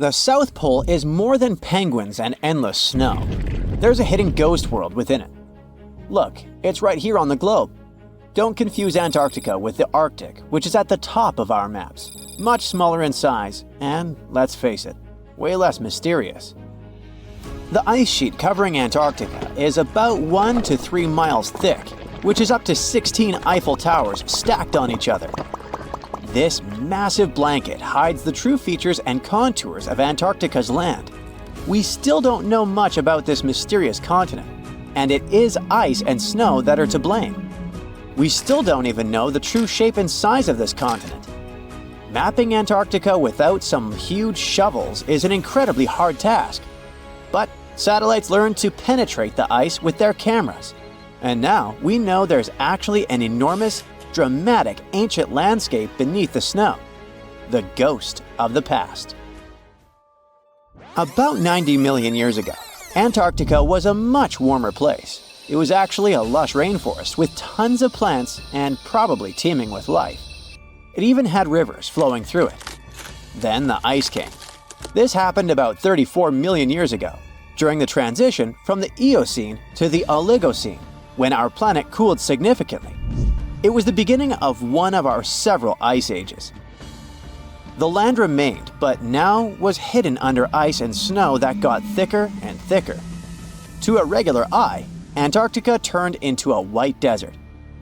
The South Pole is more than penguins and endless snow. There's a hidden ghost world within it. Look, it's right here on the globe. Don't confuse Antarctica with the Arctic, which is at the top of our maps. Much smaller in size, and, let's face it, way less mysterious. The ice sheet covering Antarctica is about 1 to 3 miles thick, which is up to 16 Eiffel Towers stacked on each other. This massive blanket hides the true features and contours of Antarctica's land. We still don't know much about this mysterious continent, and it is ice and snow that are to blame. We still don't even know the true shape and size of this continent. Mapping Antarctica without some huge shovels is an incredibly hard task. But satellites learned to penetrate the ice with their cameras. And now we know there's actually an enormous, dramatic ancient landscape beneath the snow. The ghost of the past. About 90 million years ago, Antarctica was a much warmer place. It was actually a lush rainforest with tons of plants and probably teeming with life. It even had rivers flowing through it. Then the ice came. This happened about 34 million years ago, during the transition from the Eocene to the Oligocene, when our planet cooled significantly. It was the beginning of one of our several ice ages. The land remained, but now was hidden under ice and snow that got thicker and thicker. To a regular eye, Antarctica turned into a white desert,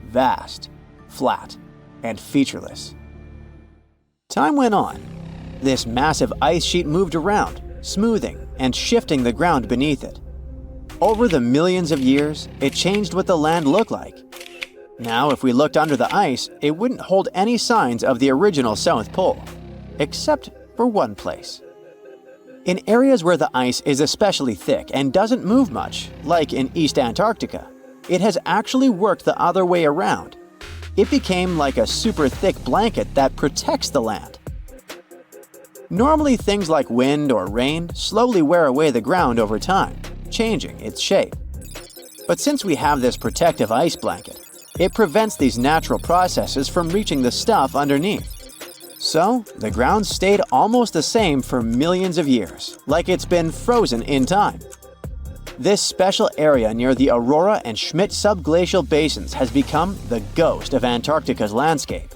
vast, flat, and featureless. Time went on. This massive ice sheet moved around, smoothing and shifting the ground beneath it. Over the millions of years, it changed what the land looked like. Now, if we looked under the ice, it wouldn't hold any signs of the original South Pole, except for one place. In areas where the ice is especially thick and doesn't move much, like in East Antarctica, it has actually worked the other way around. It became like a super thick blanket that protects the land. Normally, things like wind or rain slowly wear away the ground over time, changing its shape. But since we have this protective ice blanket, it prevents these natural processes from reaching the stuff underneath. So, the ground stayed almost the same for millions of years, like it's been frozen in time. This special area near the Aurora and Schmidt subglacial basins has become the ghost of Antarctica's landscape.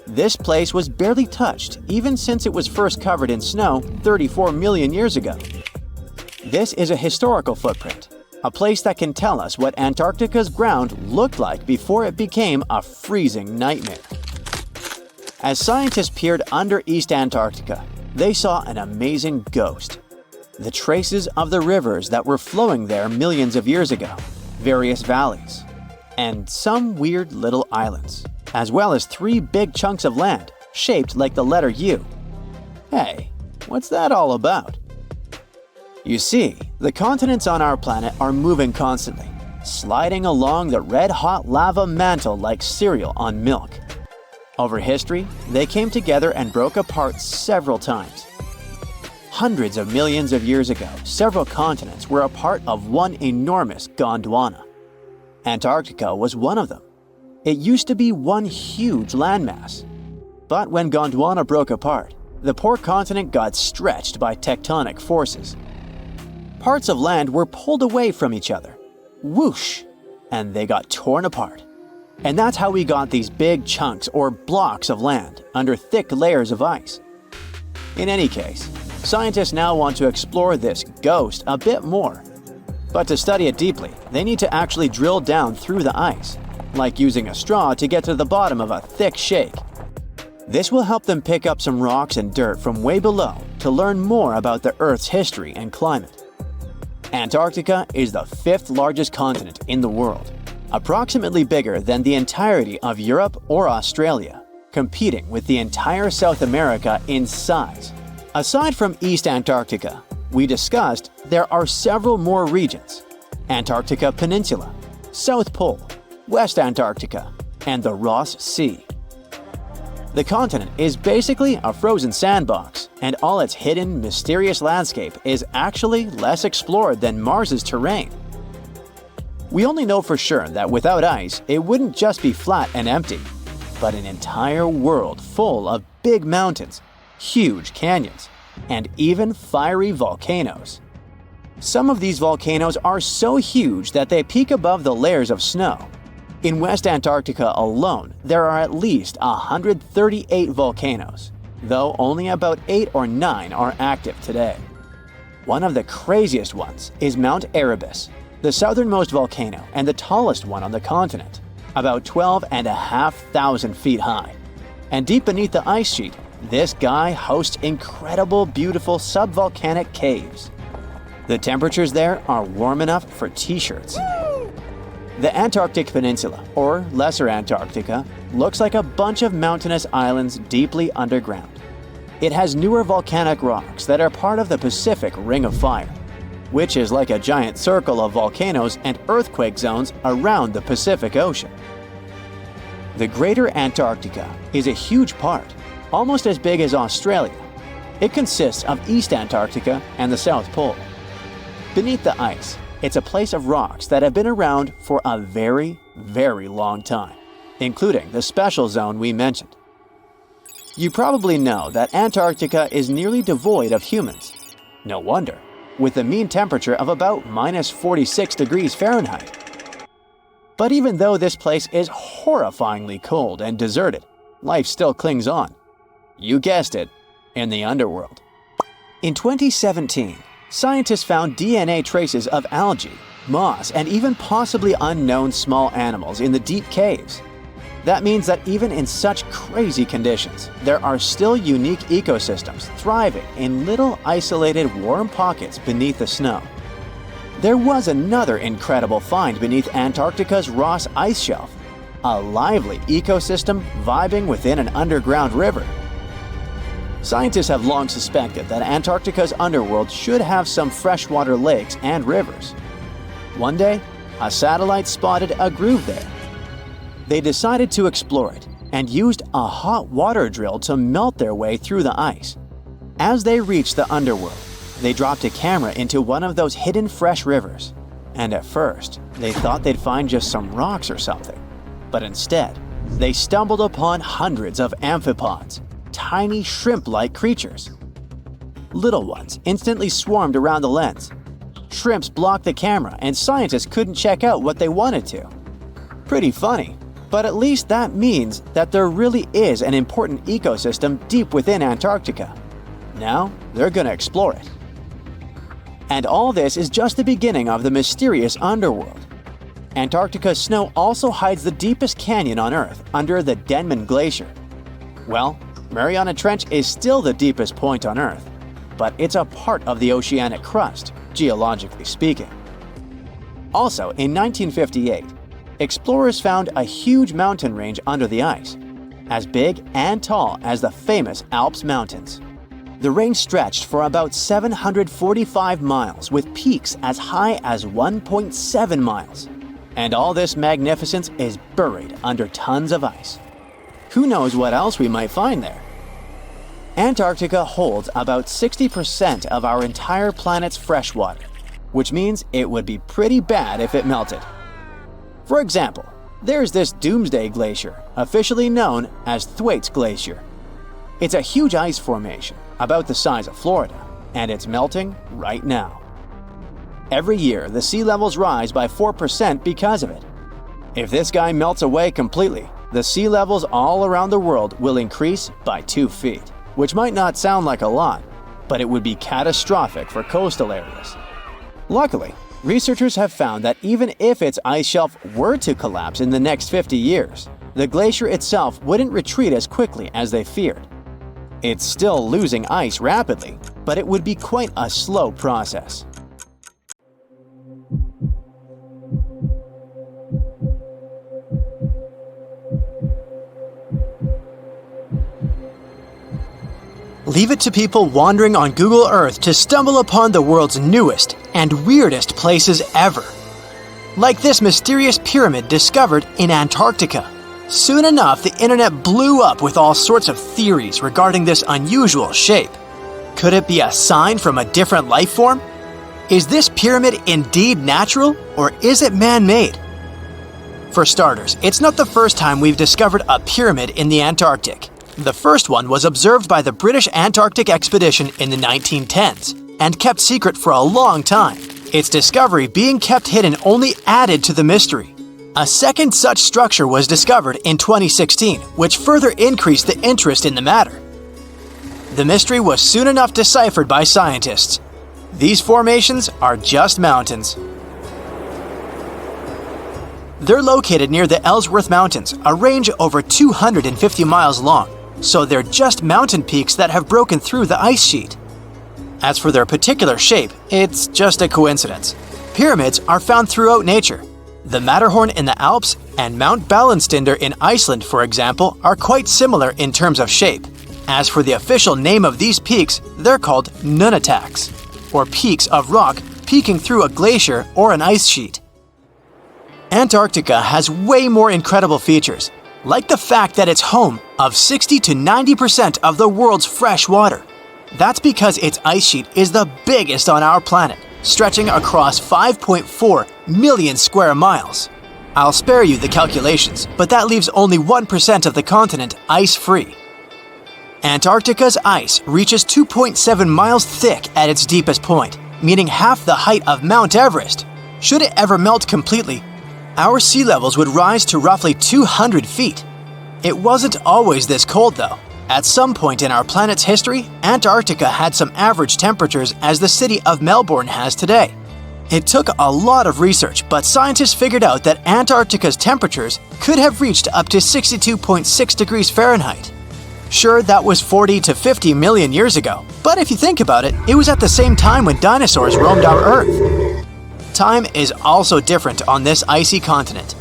This place was barely touched even since it was first covered in snow 34 million years ago. This is a historical footprint, a place that can tell us what Antarctica's ground looked like before it became a freezing nightmare. As scientists peered under East Antarctica, they saw an amazing ghost. The traces of the rivers that were flowing there millions of years ago, various valleys, and some weird little islands, as well as 3 big chunks of land shaped like the letter U. Hey, what's that all about? You see, the continents on our planet are moving constantly, sliding along the red-hot lava mantle like cereal on milk. Over history, they came together and broke apart several times. Hundreds of millions of years ago, several continents were a part of one enormous Gondwana. Antarctica was one of them. It used to be one huge landmass. But when Gondwana broke apart, the poor continent got stretched by tectonic forces. Parts of land were pulled away from each other. Whoosh! And they got torn apart. And that's how we got these big chunks or blocks of land under thick layers of ice. In any case, scientists now want to explore this ghost a bit more. But to study it deeply, they need to actually drill down through the ice, like using a straw to get to the bottom of a thick shake. This will help them pick up some rocks and dirt from way below to learn more about the Earth's history and climate. Antarctica is the 5th largest continent in the world, approximately bigger than the entirety of Europe or Australia, competing with the entire South America in size. Aside from East Antarctica, we discussed there are several more regions: Antarctica Peninsula, South Pole, West Antarctica, and the Ross Sea. The continent is basically a frozen sandbox, and all its hidden, mysterious landscape is actually less explored than Mars's terrain. We only know for sure that without ice, it wouldn't just be flat and empty, but an entire world full of big mountains, huge canyons, and even fiery volcanoes. Some of these volcanoes are so huge that they peak above the layers of snow. In West Antarctica alone, there are at least 138 volcanoes, though only about 8 or 9 are active today. One of the craziest ones is Mount Erebus, the southernmost volcano and the tallest one on the continent, about 12,500 feet high. And deep beneath the ice sheet, this guy hosts incredible, beautiful subvolcanic caves. The temperatures there are warm enough for t-shirts. The Antarctic Peninsula, or Lesser Antarctica, looks like a bunch of mountainous islands deeply underground. It has newer volcanic rocks that are part of the Pacific Ring of Fire, which is like a giant circle of volcanoes and earthquake zones around the Pacific Ocean. The Greater Antarctica is a huge part, almost as big as Australia. It consists of East Antarctica and the South Pole. Beneath the ice, it's a place of rocks that have been around for a very, very long time, including the special zone we mentioned. You probably know that Antarctica is nearly devoid of humans. No wonder, with a mean temperature of about -46 degrees Fahrenheit. But even though this place is horrifyingly cold and deserted, life still clings on. You guessed it, in the underworld. In 2017, scientists found DNA traces of algae, moss, and even possibly unknown small animals in the deep caves. That means that even in such crazy conditions, there are still unique ecosystems thriving in little isolated warm pockets beneath the snow. There was another incredible find beneath Antarctica's Ross Ice Shelf, a lively ecosystem vibing within an underground river. Scientists have long suspected that Antarctica's underworld should have some freshwater lakes and rivers. One day, a satellite spotted a groove there. They decided to explore it and used a hot water drill to melt their way through the ice. As they reached the underworld, they dropped a camera into one of those hidden fresh rivers. And at first, they thought they'd find just some rocks or something. But instead, they stumbled upon hundreds of amphipods, tiny shrimp-like creatures. Little ones instantly swarmed around the lens. Shrimps blocked the camera and scientists couldn't check out what they wanted to. Pretty funny, but at least that means that there really is an important ecosystem deep within Antarctica. Now, they're gonna explore it. And all this is just the beginning of the mysterious underworld. Antarctica's snow also hides the deepest canyon on Earth under the Denman Glacier. Well, Mariana Trench is still the deepest point on Earth, but it's a part of the oceanic crust, geologically speaking. Also, in 1958, explorers found a huge mountain range under the ice, as big and tall as the famous Alps Mountains. The range stretched for about 745 miles with peaks as high as 1.7 miles. And all this magnificence is buried under tons of ice. Who knows what else we might find there? Antarctica holds about 60% of our entire planet's freshwater, which means it would be pretty bad if it melted. For example, there's this doomsday glacier, officially known as Thwaites Glacier. It's a huge ice formation, about the size of Florida, and it's melting right now. Every year, the sea levels rise by 4% because of it. If this guy melts away completely, the sea levels all around the world will increase by 2 feet, which might not sound like a lot, but it would be catastrophic for coastal areas. Luckily, researchers have found that even if its ice shelf were to collapse in the next 50 years, the glacier itself wouldn't retreat as quickly as they feared. It's still losing ice rapidly, but it would be quite a slow process. Leave it to people wandering on Google Earth to stumble upon the world's newest and weirdest places ever. Like this mysterious pyramid discovered in Antarctica. Soon enough, the internet blew up with all sorts of theories regarding this unusual shape. Could it be a sign from a different life form? Is this pyramid indeed natural, or is it man-made? For starters, it's not the first time we've discovered a pyramid in the Antarctic. The first one was observed by the British Antarctic expedition in the 1910s and kept secret for a long time. Its discovery being kept hidden only added to the mystery. A second such structure was discovered in 2016, which further increased the interest in the matter. The mystery was soon enough deciphered by scientists. These formations are just mountains. They're located near the Ellsworth Mountains, a range over 250 miles long, so they're just mountain peaks that have broken through the ice sheet. As for their particular shape, it's just a coincidence. Pyramids are found throughout nature. The Matterhorn in the Alps and Mount Ballenstinder in Iceland, for example, are quite similar in terms of shape. As for the official name of these peaks, they're called nunataks, or peaks of rock peeking through a glacier or an ice sheet. Antarctica has way more incredible features, like the fact that it's home of 60 to 90% of the world's fresh water. That's because its ice sheet is the biggest on our planet, stretching across 5.4 million square miles. I'll spare you the calculations, but that leaves only 1% of the continent ice-free. Antarctica's ice reaches 2.7 miles thick at its deepest point, meaning half the height of Mount Everest. Should it ever melt completely, our sea levels would rise to roughly 200 feet. It wasn't always this cold, though. At some point in our planet's history, Antarctica had some average temperatures as the city of Melbourne has today. It took a lot of research, but scientists figured out that Antarctica's temperatures could have reached up to 62.6 degrees Fahrenheit. Sure, that was 40 to 50 million years ago, but if you think about it, it was at the same time when dinosaurs roamed our Earth. Time is also different on this icy continent.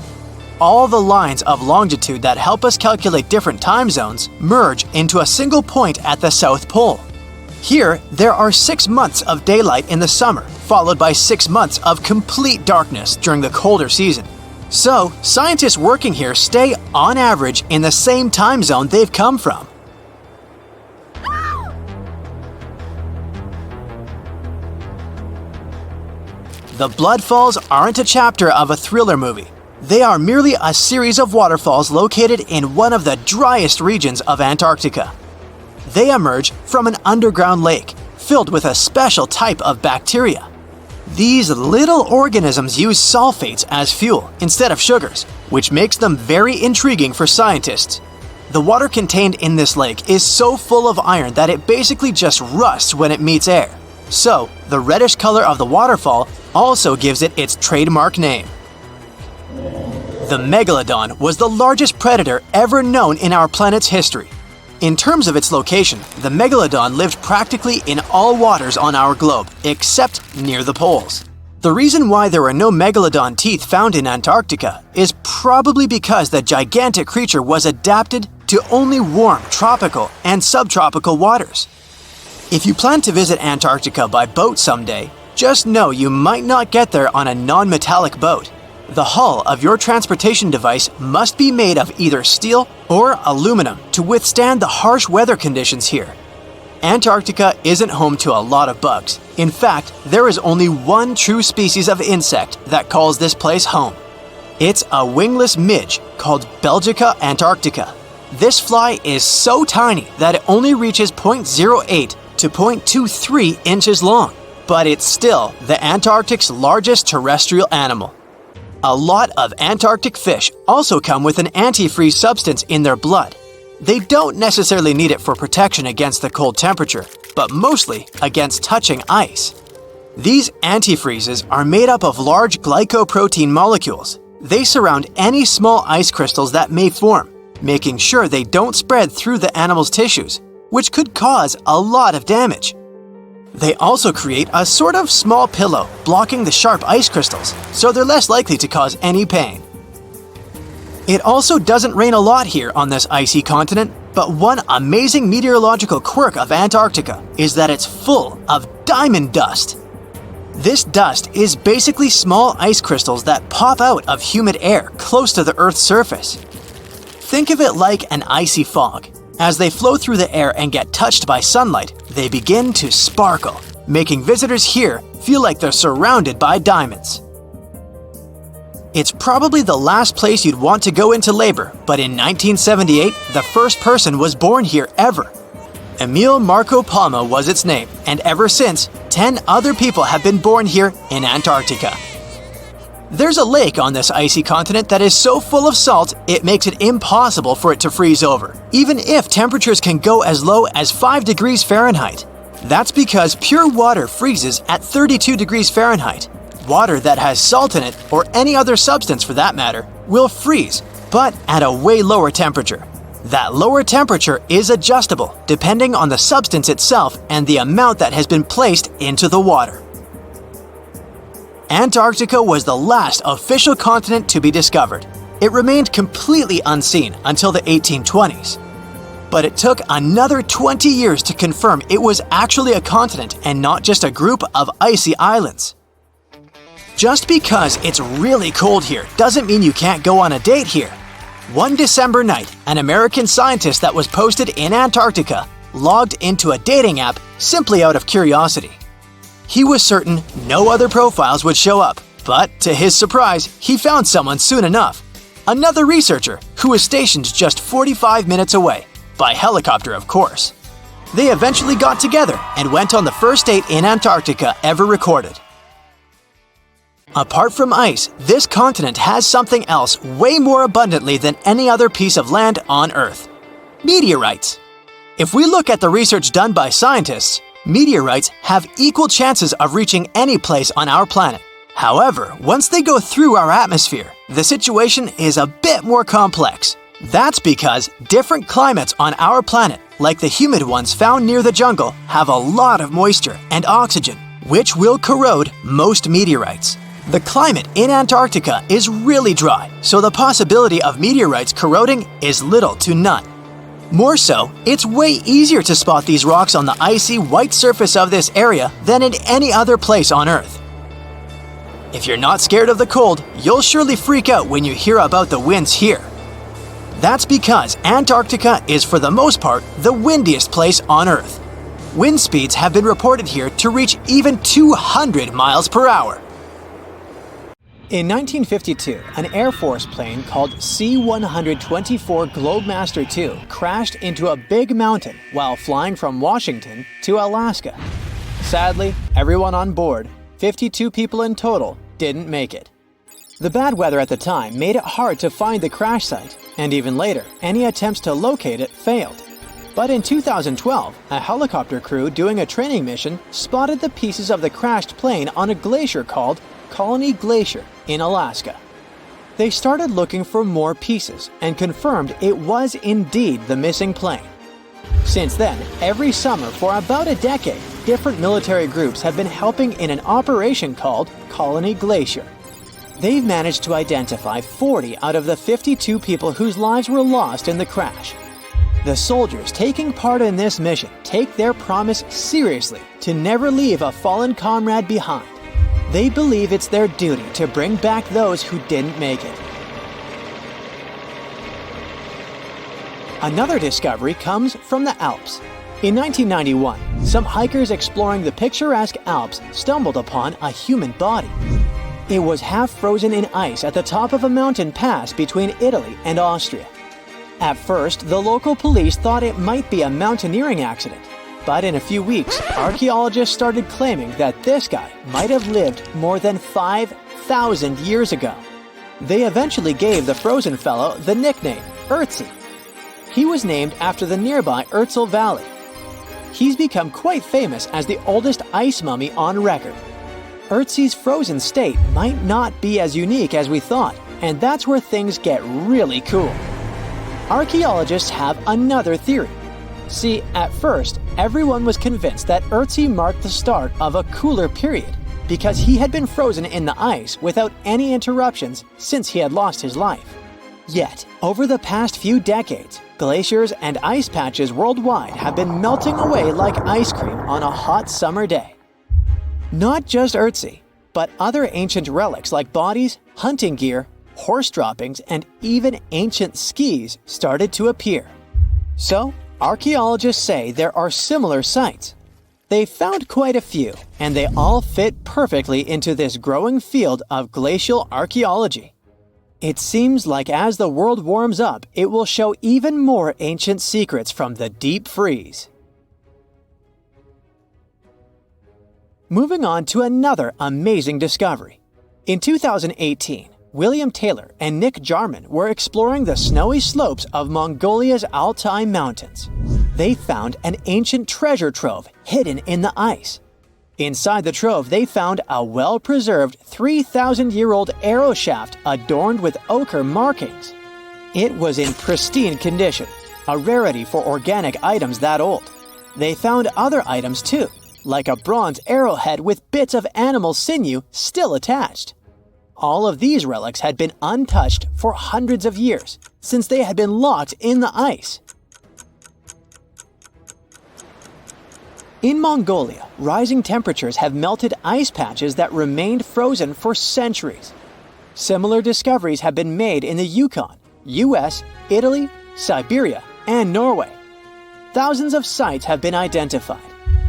All the lines of longitude that help us calculate different time zones merge into a single point at the South Pole. Here, there are 6 months of daylight in the summer, followed by 6 months of complete darkness during the colder season. So, scientists working here stay, on average, in the same time zone they've come from. The Blood Falls aren't a chapter of a thriller movie. They are merely a series of waterfalls located in one of the driest regions of Antarctica. They emerge from an underground lake filled with a special type of bacteria. These little organisms use sulfates as fuel instead of sugars, which makes them very intriguing for scientists. The water contained in this lake is so full of iron that it basically just rusts when it meets air. So, the reddish color of the waterfall also gives it its trademark name. The megalodon was the largest predator ever known in our planet's history. In terms of its location, the megalodon lived practically in all waters on our globe, except near the poles. The reason why there were no megalodon teeth found in Antarctica is probably because the gigantic creature was adapted to only warm tropical and subtropical waters. If you plan to visit Antarctica by boat someday, just know you might not get there on a non-metallic boat. The hull of your transportation device must be made of either steel or aluminum to withstand the harsh weather conditions here. Antarctica isn't home to a lot of bugs. In fact, there is only one true species of insect that calls this place home. It's a wingless midge called Belgica antarctica. This fly is so tiny that it only reaches 0.08 to 0.23 inches long, but it's still the Antarctic's largest terrestrial animal. A lot of Antarctic fish also come with an antifreeze substance in their blood. They don't necessarily need it for protection against the cold temperature, but mostly against touching ice. These antifreezes are made up of large glycoprotein molecules. They surround any small ice crystals that may form, making sure they don't spread through the animal's tissues, which could cause a lot of damage. They also create a sort of small pillow blocking the sharp ice crystals, so they're less likely to cause any pain. It also doesn't rain a lot here on this icy continent, but one amazing meteorological quirk of Antarctica is that it's full of diamond dust. This dust is basically small ice crystals that pop out of humid air close to the Earth's surface. Think of it like an icy fog. As they flow through the air and get touched by sunlight, they begin to sparkle, making visitors here feel like they're surrounded by diamonds. It's probably the last place you'd want to go into labor, but in 1978, the first person was born here ever. Emil Marco Palma was its name, and ever since, 10 other people have been born here in Antarctica. There's a lake on this icy continent that is so full of salt, it makes it impossible for it to freeze over, even if temperatures can go as low as 5 degrees Fahrenheit. That's because pure water freezes at 32 degrees Fahrenheit. Water that has salt in it, or any other substance for that matter, will freeze, but at a way lower temperature. That lower temperature is adjustable depending on the substance itself and the amount that has been placed into the water. Antarctica was the last official continent to be discovered. It remained completely unseen until the 1820s. But it took another 20 years to confirm it was actually a continent and not just a group of icy islands. Just because it's really cold here doesn't mean you can't go on a date here. One December night, an American scientist that was posted in Antarctica logged into a dating app simply out of curiosity. He was certain no other profiles would show up, but to his surprise, he found someone soon enough. Another researcher who was stationed just 45 minutes away, by helicopter of course. They eventually got together and went on the first date in Antarctica ever recorded. Apart from ice, this continent has something else way more abundantly than any other piece of land on Earth: meteorites. If we look at the research done by scientists, meteorites have equal chances of reaching any place on our planet. However, once they go through our atmosphere, the situation is a bit more complex. That's because different climates on our planet, like the humid ones found near the jungle, have a lot of moisture and oxygen, which will corrode most meteorites. The climate in Antarctica is really dry, so the possibility of meteorites corroding is little to none. More so, it's way easier to spot these rocks on the icy white surface of this area than in any other place on Earth. If you're not scared of the cold, you'll surely freak out when you hear about the winds here. That's because Antarctica is for the most part the windiest place on Earth. Wind speeds have been reported here to reach even 200 miles per hour. In 1952, an Air Force plane called C-124 Globemaster II crashed into a big mountain while flying from Washington to Alaska. Sadly, everyone on board, 52 people in total, didn't make it. The bad weather at the time made it hard to find the crash site, and even later, any attempts to locate it failed. But in 2012, a helicopter crew doing a training mission spotted the pieces of the crashed plane on a glacier called Colony Glacier in Alaska. They started looking for more pieces and confirmed it was indeed the missing plane. Since then, every summer for about a decade, different military groups have been helping in an operation called Colony Glacier. They've managed to identify 40 out of the 52 people whose lives were lost in the crash. The soldiers taking part in this mission take their promise seriously to never leave a fallen comrade behind. They believe it's their duty to bring back those who didn't make it. Another discovery comes from the Alps. In 1991, some hikers exploring the picturesque Alps stumbled upon a human body. It was half frozen in ice at the top of a mountain pass between Italy and Austria. At first, the local police thought it might be a mountaineering accident. But in a few weeks, archaeologists started claiming that this guy might have lived more than 5,000 years ago. They eventually gave the frozen fellow the nickname Ötzi. He was named after the nearby Ötztal Valley. He's become quite famous as the oldest ice mummy on record. Ötzi's frozen state might not be as unique as we thought, and that's where things get really cool. Archaeologists have another theory. See, at first, everyone was convinced that Ötzi marked the start of a cooler period because he had been frozen in the ice without any interruptions since he had lost his life. Yet, over the past few decades, glaciers and ice patches worldwide have been melting away like ice cream on a hot summer day. Not just Ötzi, but other ancient relics like bodies, hunting gear, horse droppings, and even ancient skis started to appear. So, archaeologists say there are similar sites. They've found quite a few, and they all fit perfectly into this growing field of glacial archaeology. It seems like as the world warms up, it will show even more ancient secrets from the deep freeze. Moving on to another amazing discovery. In 2018, William Taylor and Nick Jarman were exploring the snowy slopes of Mongolia's Altai Mountains. They found an ancient treasure trove hidden in the ice. Inside the trove, they found a well-preserved 3,000-year-old arrow shaft adorned with ochre markings. It was in pristine condition, a rarity for organic items that old. They found other items too, like a bronze arrowhead with bits of animal sinew still attached. All of these relics had been untouched for hundreds of years, since they had been locked in the ice. In Mongolia, rising temperatures have melted ice patches that remained frozen for centuries. Similar discoveries have been made in the Yukon, US, Italy, Siberia, and Norway. Thousands of sites have been identified.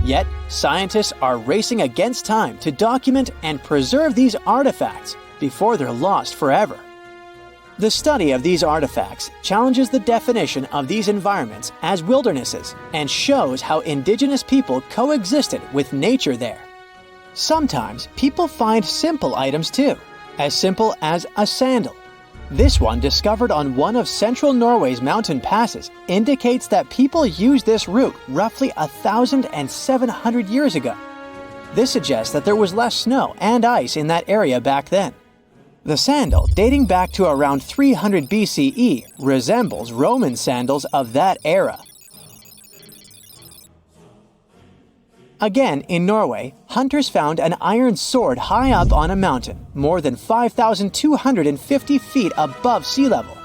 Yet, scientists are racing against time to document and preserve these artifacts before they're lost forever. The study of these artifacts challenges the definition of these environments as wildernesses and shows how indigenous people coexisted with nature there. Sometimes people find simple items too, as simple as a sandal. This one, discovered on one of central Norway's mountain passes, indicates that people used this route roughly 1,700 years ago. This suggests that there was less snow and ice in that area back then. The sandal, dating back to around 300 BCE, resembles Roman sandals of that era. Again, in Norway, hunters found an iron sword high up on a mountain, more than 5,250 feet above sea level.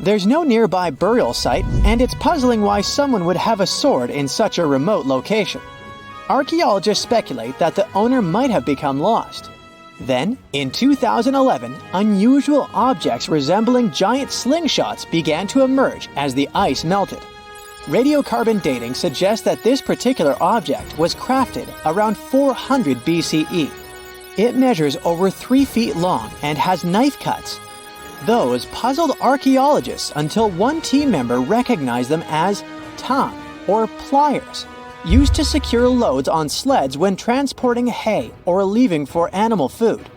There's no nearby burial site, and it's puzzling why someone would have a sword in such a remote location. Archaeologists speculate that the owner might have become lost. Then, in 2011, unusual objects resembling giant slingshots began to emerge as the ice melted. Radiocarbon dating suggests that this particular object was crafted around 400 BCE. It measures over 3 feet long and has knife cuts. Those puzzled archaeologists until one team member recognized them as tang, or pliers, used to secure loads on sleds when transporting hay or leaving for animal food.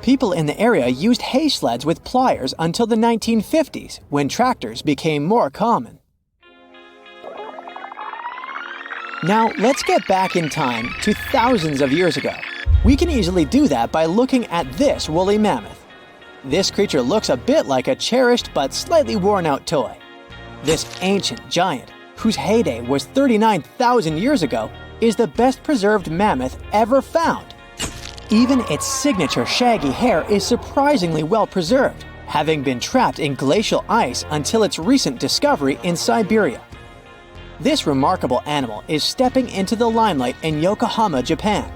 People in the area used hay sleds with pliers until the 1950s, when tractors became more common. Now, let's get back in time to thousands of years ago. We can easily do that by looking at this woolly mammoth. This creature looks a bit like a cherished but slightly worn-out toy. This ancient giant, whose heyday was 39,000 years ago, is the best preserved mammoth ever found. Even its signature shaggy hair is surprisingly well preserved, having been trapped in glacial ice until its recent discovery in Siberia. This remarkable animal is stepping into the limelight in Yokohama, Japan.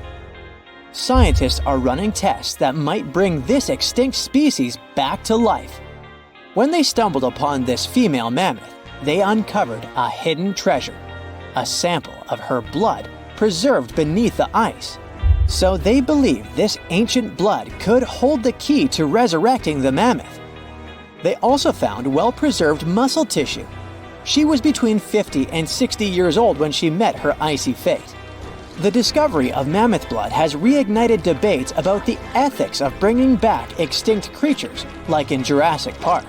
Scientists are running tests that might bring this extinct species back to life. When they stumbled upon this female mammoth, they uncovered a hidden treasure, a sample of her blood preserved beneath the ice. So they believe this ancient blood could hold the key to resurrecting the mammoth. They also found well-preserved muscle tissue. She was between 50 and 60 years old when she met her icy fate. The discovery of mammoth blood has reignited debates about the ethics of bringing back extinct creatures, like in Jurassic Park.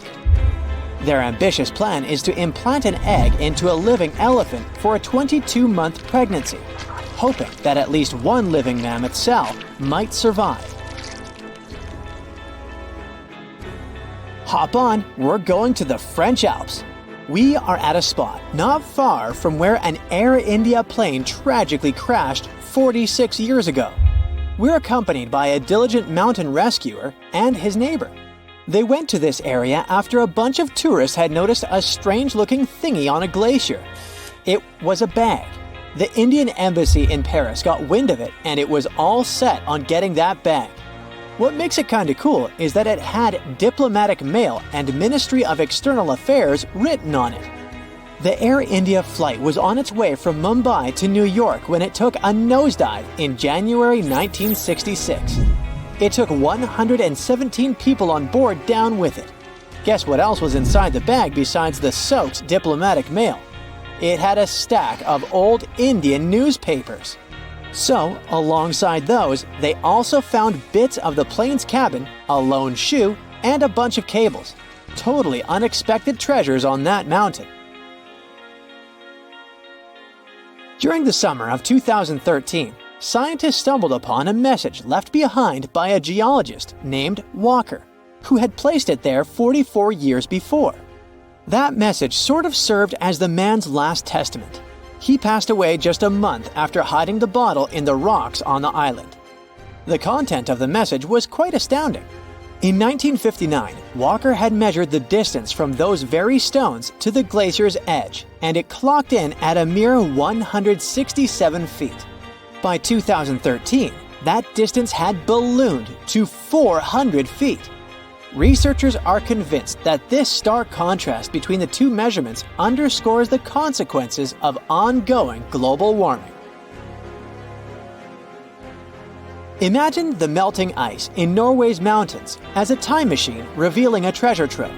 Their ambitious plan is to implant an egg into a living elephant for a 22-month pregnancy, hoping that at least one living mammoth cell might survive. Hop on, we're going to the French Alps. We are at a spot not far from where an Air India plane tragically crashed 46 years ago. We're accompanied by a diligent mountain rescuer and his neighbor. They went to this area after a bunch of tourists had noticed a strange-looking thingy on a glacier. It was a bag. The Indian embassy in Paris got wind of it, and it was all set on getting that bag. What makes it kinda cool is that it had diplomatic mail and Ministry of External Affairs written on it. The Air India flight was on its way from Mumbai to New York when it took a nosedive in January 1966. It took 117 people on board down with it. Guess what else was inside the bag besides the soaked diplomatic mail? It had a stack of old Indian newspapers. So, alongside those, they also found bits of the plane's cabin, a lone shoe, and a bunch of cables. Totally unexpected treasures on that mountain. During the summer of 2013, scientists stumbled upon a message left behind by a geologist named Walker, who had placed it there 44 years before. That message sort of served as the man's last testament. He passed away just a month after hiding the bottle in the rocks on the island. The content of the message was quite astounding. In 1959, Walker had measured the distance from those very stones to the glacier's edge, and it clocked in at a mere 167 feet. By 2013, that distance had ballooned to 400 feet. Researchers are convinced that this stark contrast between the two measurements underscores the consequences of ongoing global warming. Imagine the melting ice in Norway's mountains as a time machine revealing a treasure trove.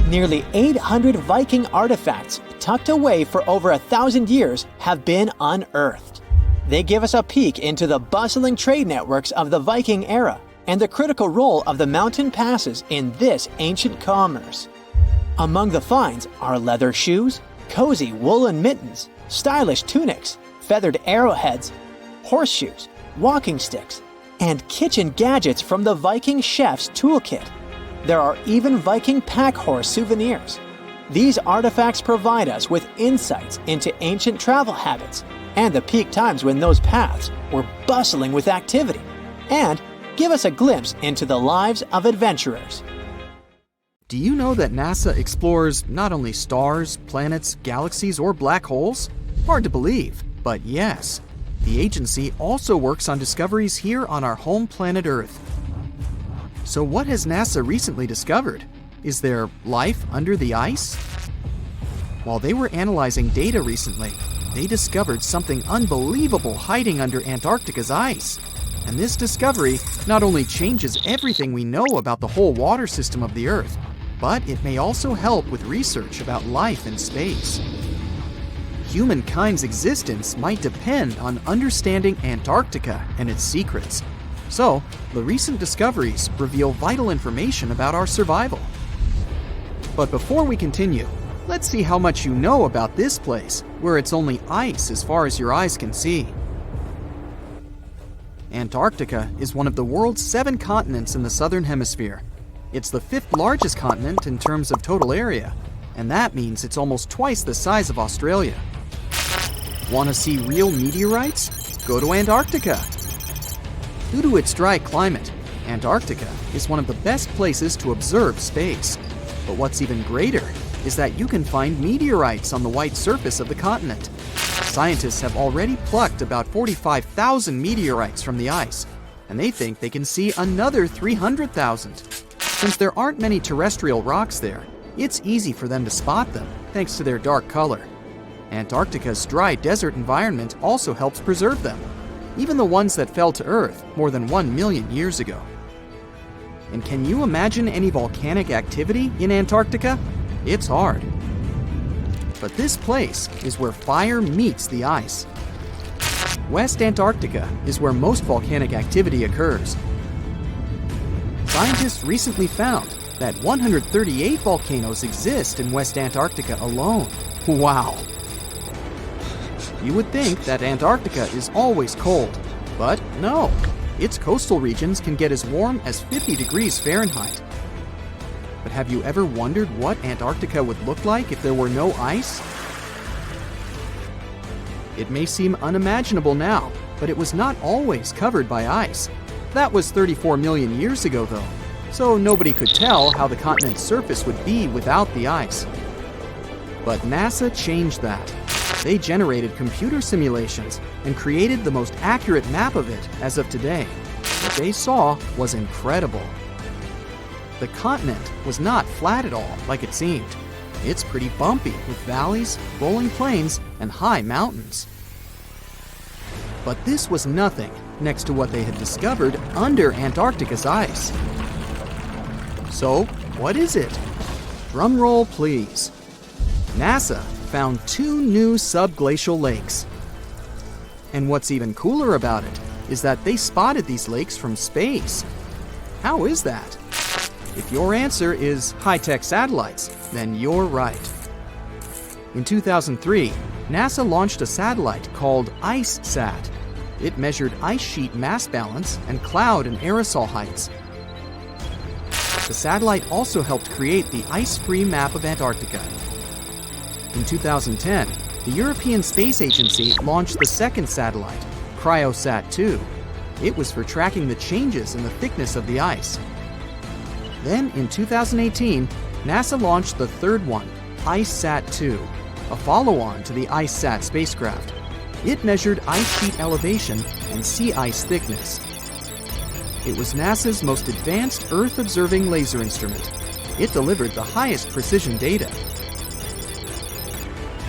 Nearly 800 Viking artifacts tucked away for over 1,000 years have been unearthed. They give us a peek into the bustling trade networks of the Viking era and the critical role of the mountain passes in this ancient commerce. Among the finds are leather shoes, cozy woolen mittens, stylish tunics, feathered arrowheads, horseshoes, walking sticks, and kitchen gadgets from the Viking chef's toolkit. There are even Viking pack horse souvenirs. These artifacts provide us with insights into ancient travel habits and the peak times when those paths were bustling with activity, and give us a glimpse into the lives of adventurers. Do you know that NASA explores not only stars, planets, galaxies, or black holes? Hard to believe, but yes. The agency also works on discoveries here on our home planet Earth. So what has NASA recently discovered? Is there life under the ice? While they were analyzing data recently, they discovered something unbelievable hiding under Antarctica's ice. And this discovery not only changes everything we know about the whole water system of the Earth, but it may also help with research about life in space. Humankind's existence might depend on understanding Antarctica and its secrets. So, the recent discoveries reveal vital information about our survival. But before we continue, let's see how much you know about this place, where it's only ice as far as your eyes can see. Antarctica is one of the world's 7 continents in the southern hemisphere. It's the 5th largest continent in terms of total area, and that means it's almost twice the size of Australia. Want to see real meteorites? Go to Antarctica. Due to its dry climate, Antarctica is one of the best places to observe space. But what's even greater is that you can find meteorites on the white surface of the continent. Scientists have already plucked about 45,000 meteorites from the ice, and they think they can see another 300,000. Since there aren't many terrestrial rocks there, it's easy for them to spot them, thanks to their dark color. Antarctica's dry desert environment also helps preserve them, even the ones that fell to Earth more than 1 million years ago. And can you imagine any volcanic activity in Antarctica? It's hard. But this place is where fire meets the ice. West Antarctica is where most volcanic activity occurs. Scientists recently found that 138 volcanoes exist in West Antarctica alone. Wow! You would think that Antarctica is always cold, but no. Its coastal regions can get as warm as 50 degrees Fahrenheit. But have you ever wondered what Antarctica would look like if there were no ice? It may seem unimaginable now, but it was not always covered by ice. That was 34 million years ago, though, so nobody could tell how the continent's surface would be without the ice. But NASA changed that. They generated computer simulations and created the most accurate map of it as of today. What they saw was incredible. The continent was not flat at all like it seemed. It's pretty bumpy with valleys, rolling plains, and high mountains. But this was nothing next to what they had discovered under Antarctica's ice. So, what is it? Drum roll, please. NASA found 2 new subglacial lakes. And what's even cooler about it is that they spotted these lakes from space. How is that? If your answer is high-tech satellites, then you're right. In 2003, NASA launched a satellite called IceSat. It measured ice sheet mass balance and cloud and aerosol heights. The satellite also helped create the ice-free map of Antarctica. In 2010, the European Space Agency launched the second satellite, CryoSat-2. It was for tracking the changes in the thickness of the ice. Then, in 2018, NASA launched the third one, IceSat-2, a follow-on to the IceSat spacecraft. It measured ice sheet elevation and sea ice thickness. It was NASA's most advanced Earth-observing laser instrument. It delivered the highest precision data.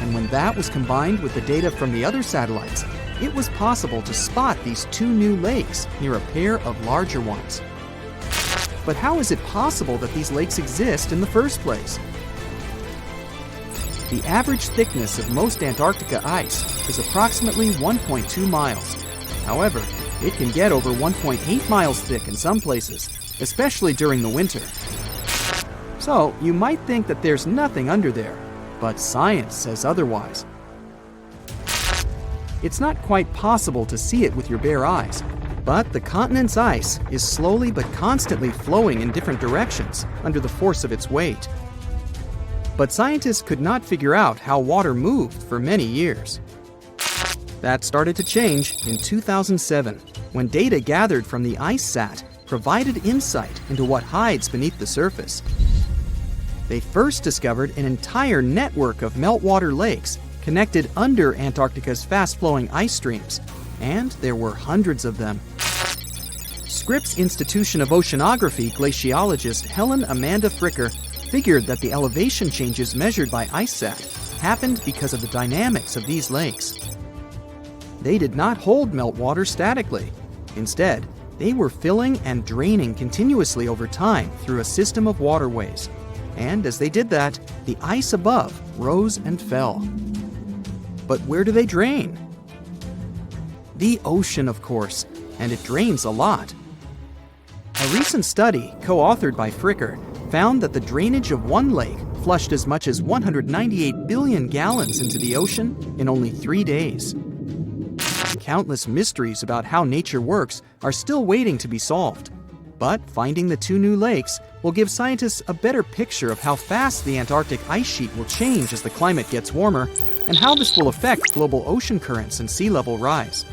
And when that was combined with the data from the other satellites, it was possible to spot these 2 new lakes near a pair of larger ones. But how is it possible that these lakes exist in the first place? The average thickness of most Antarctica ice is approximately 1.2 miles. However, it can get over 1.8 miles thick in some places, especially during the winter. So, you might think that there's nothing under there, but science says otherwise. It's not quite possible to see it with your bare eyes, but the continent's ice is slowly but constantly flowing in different directions under the force of its weight. But scientists could not figure out how water moved for many years. That started to change in 2007, when data gathered from the IceSat provided insight into what hides beneath the surface. They first discovered an entire network of meltwater lakes connected under Antarctica's fast-flowing ice streams, and there were hundreds of them. Scripps Institution of Oceanography glaciologist Helen Amanda Fricker figured that the elevation changes measured by IceSat happened because of the dynamics of these lakes. They did not hold meltwater statically. Instead, they were filling and draining continuously over time through a system of waterways. And as they did that, the ice above rose and fell. But where do they drain? The ocean, of course, and it drains a lot. A recent study, co-authored by Fricker, found that the drainage of one lake flushed as much as 198 billion gallons into the ocean in only 3 days. Countless mysteries about how nature works are still waiting to be solved. But finding the 2 new lakes will give scientists a better picture of how fast the Antarctic ice sheet will change as the climate gets warmer, and how this will affect global ocean currents and sea level rise.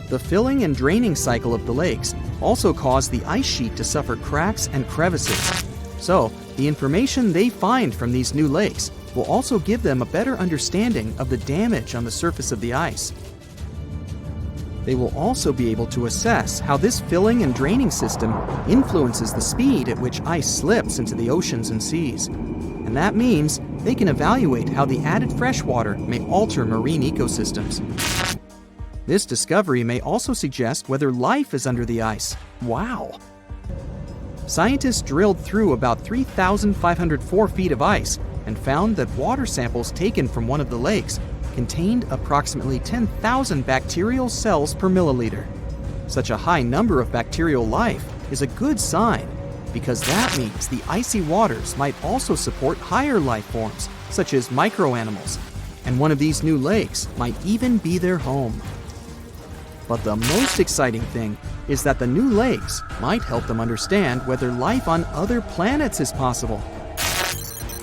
The filling and draining cycle of the lakes also caused the ice sheet to suffer cracks and crevices. So, the information they find from these new lakes will also give them a better understanding of the damage on the surface of the ice. They will also be able to assess how this filling and draining system influences the speed at which ice slips into the oceans and seas. And that means they can evaluate how the added fresh water may alter marine ecosystems. This discovery may also suggest whether life is under the ice. Wow! Scientists drilled through about 3,504 feet of ice and found that water samples taken from one of the lakes contained approximately 10,000 bacterial cells per milliliter. Such a high number of bacterial life is a good sign, because that means the icy waters might also support higher life forms, such as microanimals, and one of these new lakes might even be their home. But the most exciting thing is that the new lakes might help them understand whether life on other planets is possible.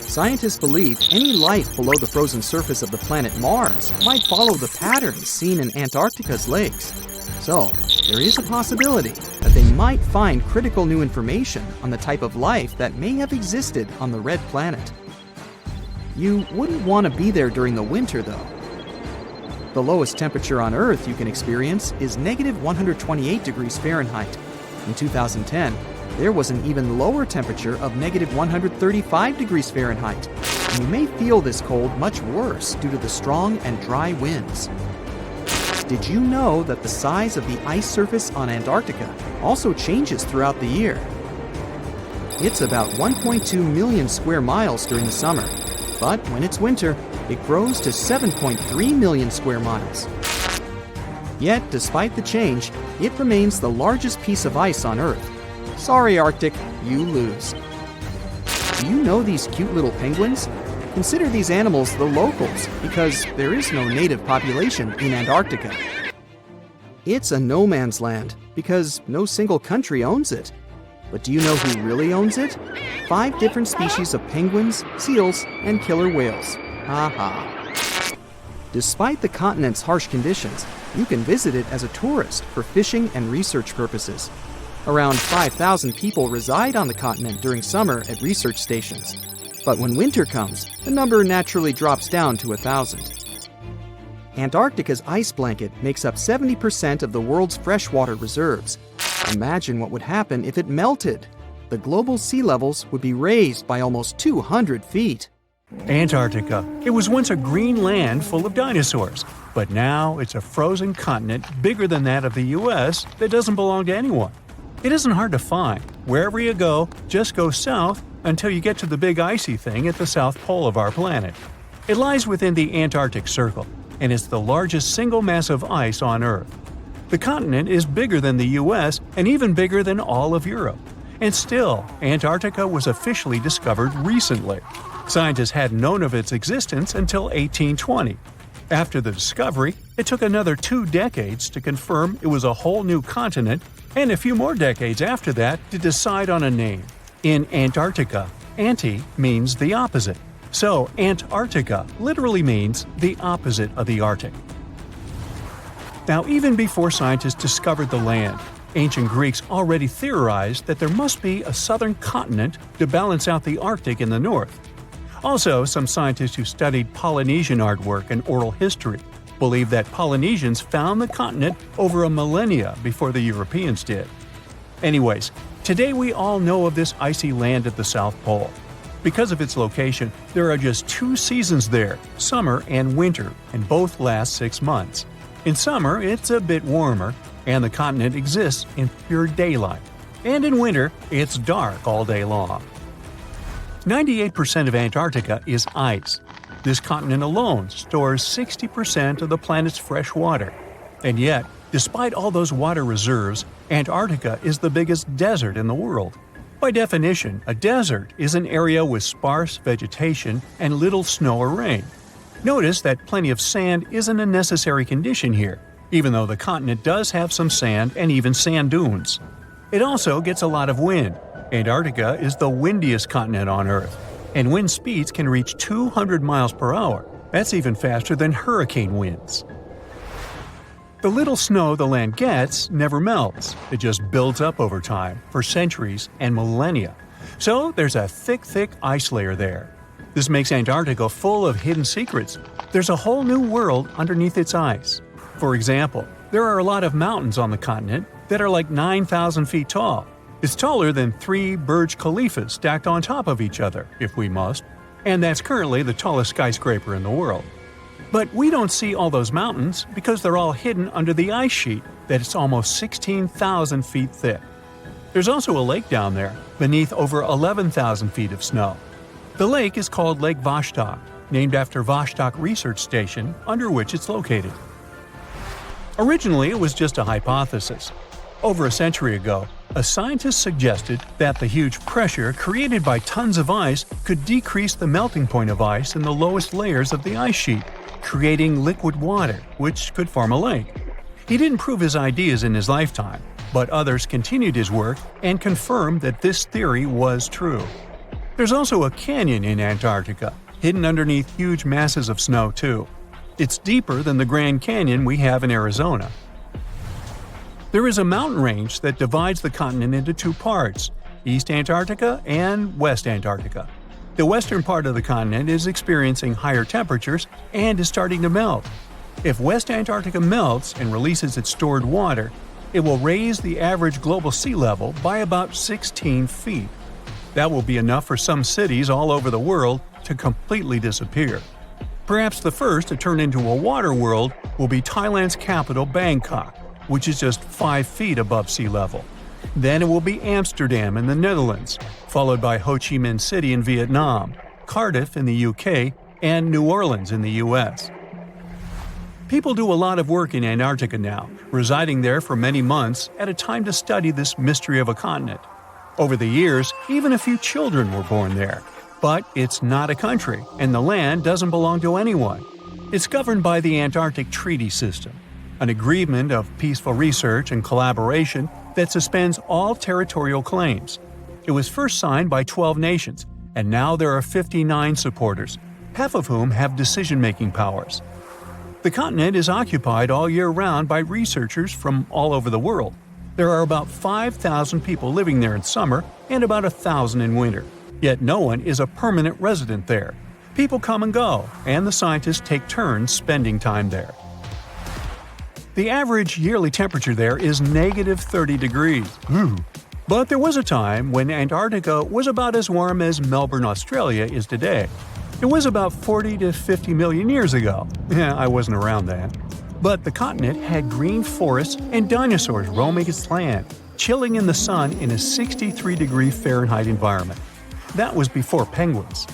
Scientists believe any life below the frozen surface of the planet Mars might follow the patterns seen in Antarctica's lakes. So, there is a possibility that they might find critical new information on the type of life that may have existed on the red planet. You wouldn't want to be there during the winter, though. The lowest temperature on Earth you can experience is negative 128 degrees Fahrenheit. In 2010, there was an even lower temperature of negative 135 degrees Fahrenheit, and you may feel this cold much worse due to the strong and dry winds. Did you know that the size of the ice surface on Antarctica also changes throughout the year? It's about 1.2 million square miles during the summer, but when it's winter, it grows to 7.3 million square miles. Yet, despite the change, it remains the largest piece of ice on Earth. Sorry, Arctic, you lose. Do you know these cute little penguins? Consider these animals the locals because there is no native population in Antarctica. It's a no man's land because no single country owns it. But do you know who really owns it? 5 different species of penguins, seals, and killer whales. Ha ha. Despite the continent's harsh conditions, you can visit it as a tourist for fishing and research purposes. Around 5,000 people reside on the continent during summer at research stations. But when winter comes, the number naturally drops down to 1,000. Antarctica's ice blanket makes up 70% of the world's freshwater reserves. Imagine what would happen if it melted. The global sea levels would be raised by almost 200 feet. Antarctica. It was once a green land full of dinosaurs, but now it's a frozen continent bigger than that of the US that doesn't belong to anyone. It isn't hard to find. Wherever you go, just go south until you get to the big icy thing at the south pole of our planet. It lies within the Antarctic Circle, and it's the largest single mass of ice on Earth. The continent is bigger than the US and even bigger than all of Europe. And still, Antarctica was officially discovered recently. Scientists hadn't known of its existence until 1820. After the discovery, it took another 2 decades to confirm it was a whole new continent, and a few more decades after that to decide on a name. In Antarctica, anti means the opposite. So Antarctica literally means the opposite of the Arctic. Now, even before scientists discovered the land, ancient Greeks already theorized that there must be a southern continent to balance out the Arctic in the north. Also, some scientists who studied Polynesian artwork and oral history believe that Polynesians found the continent over a millennia before the Europeans did. Anyways, today we all know of this icy land at the South Pole. Because of its location, there are just 2 seasons there, summer and winter, and both last 6 months. In summer, it's a bit warmer, and the continent exists in pure daylight. And in winter, it's dark all day long. 98% of Antarctica is ice. This continent alone stores 60% of the planet's fresh water. And yet, despite all those water reserves, Antarctica is the biggest desert in the world. By definition, a desert is an area with sparse vegetation and little snow or rain. Notice that plenty of sand isn't a necessary condition here, even though the continent does have some sand and even sand dunes. It also gets a lot of wind. Antarctica is the windiest continent on Earth, and wind speeds can reach 200 miles per hour. That's even faster than hurricane winds. The little snow the land gets never melts. It just builds up over time, for centuries and millennia. So there's a thick ice layer there. This makes Antarctica full of hidden secrets. There's a whole new world underneath its ice. For example, there are a lot of mountains on the continent that are like 9,000 feet tall. It's taller than 3 Burj Khalifas stacked on top of each other, if we must, and that's currently the tallest skyscraper in the world. But we don't see all those mountains because they're all hidden under the ice sheet that's almost 16,000 feet thick. There's also a lake down there, beneath over 11,000 feet of snow. The lake is called Lake Vostok, named after Vostok Research Station, under which it's located. Originally, it was just a hypothesis. Over a century ago, a scientist suggested that the huge pressure created by tons of ice could decrease the melting point of ice in the lowest layers of the ice sheet, creating liquid water, which could form a lake. He didn't prove his ideas in his lifetime, but others continued his work and confirmed that this theory was true. There's also a canyon in Antarctica, hidden underneath huge masses of snow too. It's deeper than the Grand Canyon we have in Arizona. There is a mountain range that divides the continent into 2 parts, East Antarctica and West Antarctica. The western part of the continent is experiencing higher temperatures and is starting to melt. If West Antarctica melts and releases its stored water, it will raise the average global sea level by about 16 feet. That will be enough for some cities all over the world to completely disappear. Perhaps the first to turn into a water world will be Thailand's capital Bangkok, which is just 5 feet above sea level. Then it will be Amsterdam in the Netherlands, followed by Ho Chi Minh City in Vietnam, Cardiff in the UK, and New Orleans in the US. People do a lot of work in Antarctica now, residing there for many months at a time to study this mystery of a continent. Over the years, even a few children were born there. But it's not a country, and the land doesn't belong to anyone. It's governed by the Antarctic Treaty System, an agreement of peaceful research and collaboration that suspends all territorial claims. It was first signed by 12 nations, and now there are 59 supporters, half of whom have decision-making powers. The continent is occupied all year round by researchers from all over the world. There are about 5,000 people living there in summer and about 1,000 in winter. Yet no one is a permanent resident there. People come and go, and the scientists take turns spending time there. The average yearly temperature there is negative 30 degrees. But there was a time when Antarctica was about as warm as Melbourne, Australia is today. It was about 40 to 50 million years ago. I wasn't around then. But the continent had green forests and dinosaurs roaming its land, chilling in the sun in a 63-degree Fahrenheit environment. That was before penguins.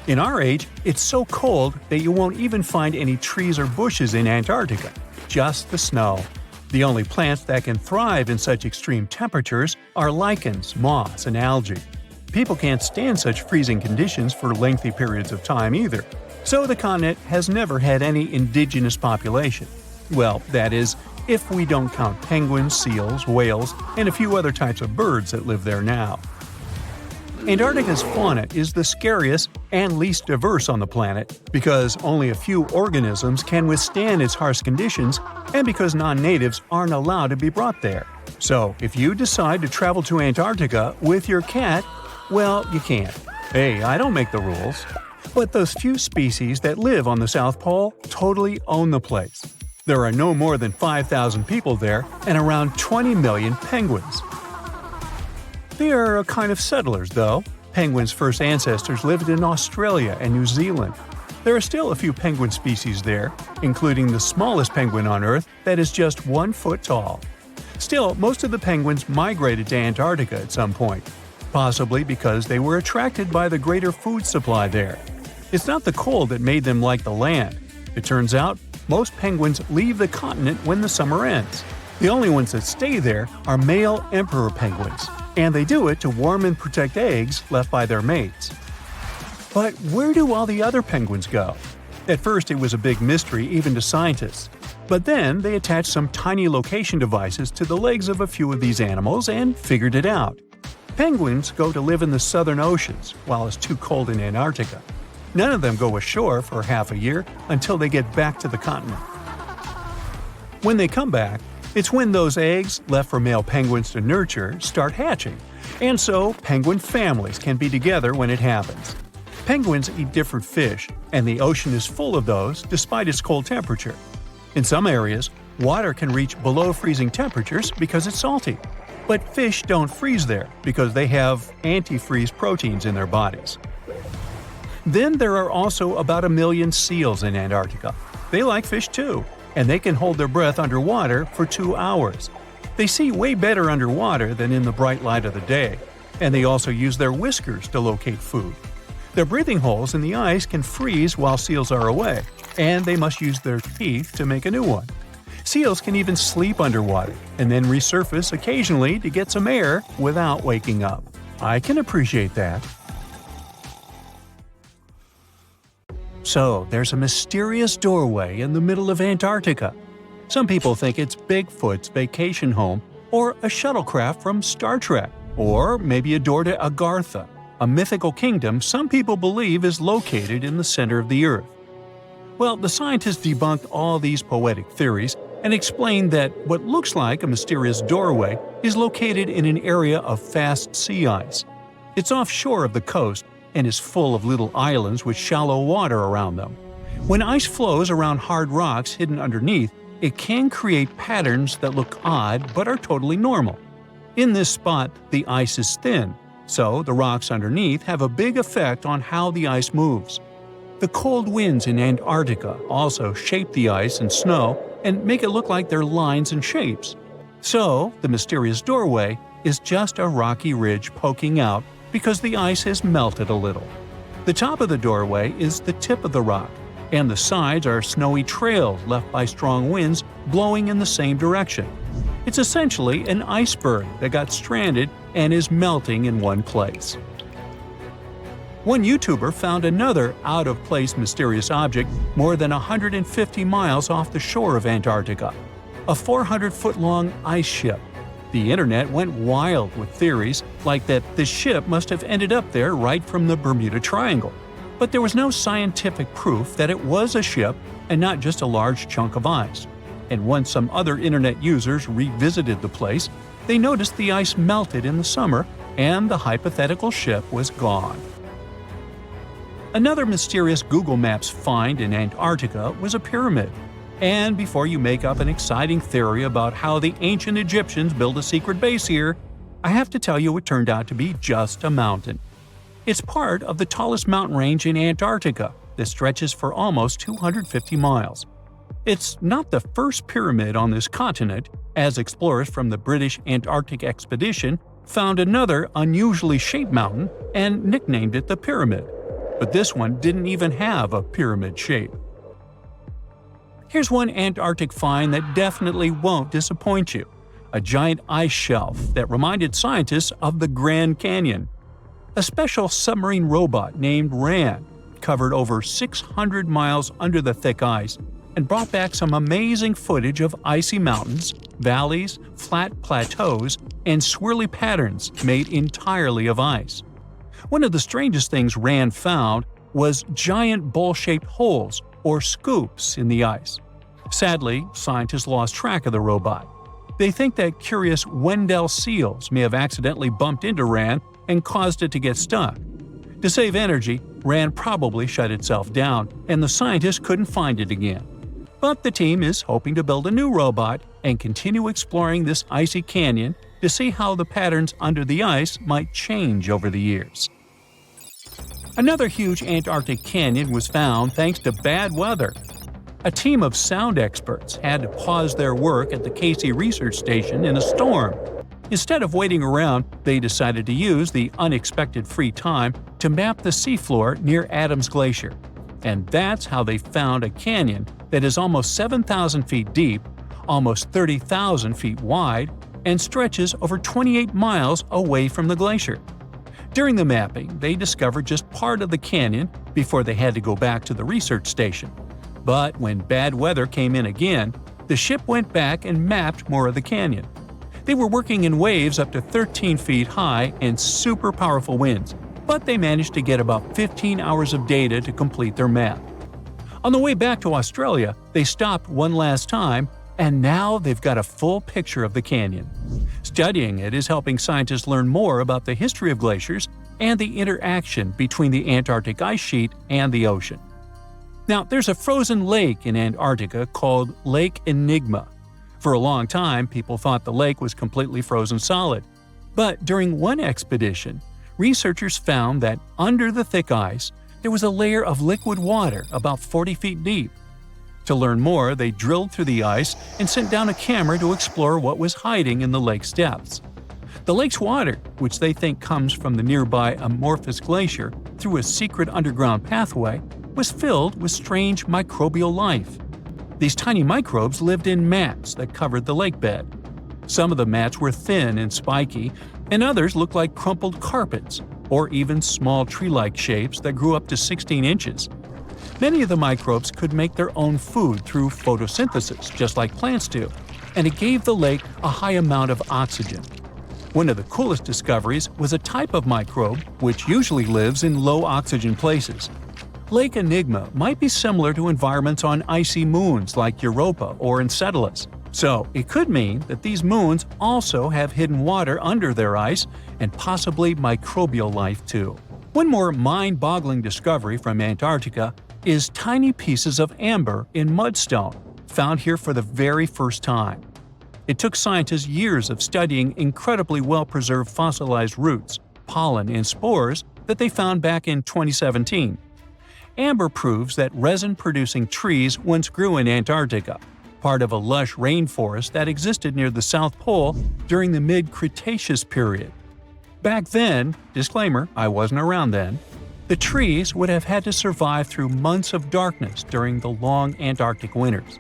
In our age, it's so cold that you won't even find any trees or bushes in Antarctica, just the snow. The only plants that can thrive in such extreme temperatures are lichens, moss, and algae. People can't stand such freezing conditions for lengthy periods of time either, so the continent has never had any indigenous population. Well, that is, if we don't count penguins, seals, whales, and a few other types of birds that live there now. Antarctica's fauna is the scariest and least diverse on the planet because only a few organisms can withstand its harsh conditions and because non-natives aren't allowed to be brought there. So, if you decide to travel to Antarctica with your cat, well, you can't. Hey, I don't make the rules. But those few species that live on the South Pole totally own the place. There are no more than 5,000 people there and around 20 million penguins. They are a kind of settlers, though. Penguins' first ancestors lived in Australia and New Zealand. There are still a few penguin species there, including the smallest penguin on Earth that is just 1 foot tall. Still, most of the penguins migrated to Antarctica at some point, possibly because they were attracted by the greater food supply there. It's not the cold that made them like the land. It turns out, most penguins leave the continent when the summer ends. The only ones that stay there are male emperor penguins, and they do it to warm and protect eggs left by their mates. But where do all the other penguins go? At first it was a big mystery even to scientists, but then they attached some tiny location devices to the legs of a few of these animals and figured it out. Penguins go to live in the southern oceans while it's too cold in Antarctica. None of them go ashore for half a year until they get back to the continent. When they come back, it's when those eggs, left for male penguins to nurture, start hatching, and so penguin families can be together when it happens. Penguins eat different fish, and the ocean is full of those despite its cold temperature. In some areas, water can reach below freezing temperatures because it's salty. But fish don't freeze there because they have antifreeze proteins in their bodies. Then there are also about 1 million seals in Antarctica. They like fish too, and they can hold their breath underwater for 2 hours. They see way better underwater than in the bright light of the day, and they also use their whiskers to locate food. Their breathing holes in the ice can freeze while seals are away, and they must use their teeth to make a new one. Seals can even sleep underwater and then resurface occasionally to get some air without waking up. I can appreciate that. So, there's a mysterious doorway in the middle of Antarctica. Some people think it's Bigfoot's vacation home, or a shuttlecraft from Star Trek, or maybe a door to Agartha, a mythical kingdom some people believe is located in the center of the Earth. Well, the scientists debunked all these poetic theories and explained that what looks like a mysterious doorway is located in an area of fast sea ice. It's offshore of the coast and is full of little islands with shallow water around them. When ice flows around hard rocks hidden underneath, it can create patterns that look odd but are totally normal. In this spot, the ice is thin, so the rocks underneath have a big effect on how the ice moves. The cold winds in Antarctica also shape the ice and snow and make it look like they're lines and shapes. So, the mysterious doorway is just a rocky ridge poking out because the ice has melted a little. The top of the doorway is the tip of the rock, and the sides are snowy trails left by strong winds blowing in the same direction. It's essentially an iceberg that got stranded and is melting in one place. One YouTuber found another out-of-place mysterious object more than 150 miles off the shore of Antarctica, a 400-foot-long ice ship. The internet went wild with theories like that the ship must have ended up there right from the Bermuda Triangle. But there was no scientific proof that it was a ship and not just a large chunk of ice. And once some other internet users revisited the place, they noticed the ice melted in the summer and the hypothetical ship was gone. Another mysterious Google Maps find in Antarctica was a pyramid. And before you make up an exciting theory about how the ancient Egyptians built a secret base here, I have to tell you it turned out to be just a mountain. It's part of the tallest mountain range in Antarctica that stretches for almost 250 miles. It's not the first pyramid on this continent, as explorers from the British Antarctic expedition found another unusually shaped mountain and nicknamed it the Pyramid. But this one didn't even have a pyramid shape. Here's one Antarctic find that definitely won't disappoint you: a giant ice shelf that reminded scientists of the Grand Canyon. A special submarine robot named RAN covered over 600 miles under the thick ice and brought back some amazing footage of icy mountains, valleys, flat plateaus, and swirly patterns made entirely of ice. One of the strangest things RAN found was giant bowl-shaped holes or scoops in the ice. Sadly, scientists lost track of the robot. They think that curious Wendell seals may have accidentally bumped into RAN and caused it to get stuck. To save energy, RAN probably shut itself down, and the scientists couldn't find it again. But the team is hoping to build a new robot and continue exploring this icy canyon to see how the patterns under the ice might change over the years. Another huge Antarctic canyon was found thanks to bad weather. A team of sound experts had to pause their work at the Casey Research Station in a storm. Instead of waiting around, they decided to use the unexpected free time to map the seafloor near Adams Glacier. And that's how they found a canyon that is almost 7,000 feet deep, almost 30,000 feet wide, and stretches over 28 miles away from the glacier. During the mapping, they discovered just part of the canyon before they had to go back to the research station. But when bad weather came in again, the ship went back and mapped more of the canyon. They were working in waves up to 13 feet high and super powerful winds, but they managed to get about 15 hours of data to complete their map. On the way back to Australia, they stopped one last time, and now they've got a full picture of the canyon. Studying it is helping scientists learn more about the history of glaciers and the interaction between the Antarctic ice sheet and the ocean. Now, there's a frozen lake in Antarctica called Lake Enigma. For a long time, people thought the lake was completely frozen solid. But during one expedition, researchers found that under the thick ice, there was a layer of liquid water about 40 feet deep. To learn more, they drilled through the ice and sent down a camera to explore what was hiding in the lake's depths. The lake's water, which they think comes from the nearby Amorphous Glacier through a secret underground pathway, was filled with strange microbial life. These tiny microbes lived in mats that covered the lake bed. Some of the mats were thin and spiky, and others looked like crumpled carpets, or even small tree-like shapes that grew up to 16 inches. Many of the microbes could make their own food through photosynthesis, just like plants do, and it gave the lake a high amount of oxygen. One of the coolest discoveries was a type of microbe which usually lives in low-oxygen places. Lake Enigma might be similar to environments on icy moons like Europa or Enceladus, so it could mean that these moons also have hidden water under their ice and possibly microbial life too. One more mind-boggling discovery from Antarctica is tiny pieces of amber in mudstone, found here for the very first time. It took scientists years of studying incredibly well-preserved fossilized roots, pollen, and spores that they found back in 2017. Amber proves that resin-producing trees once grew in Antarctica, part of a lush rainforest that existed near the South Pole during the mid-Cretaceous period. Back then, disclaimer, I wasn't around then, the trees would have had to survive through months of darkness during the long Antarctic winters.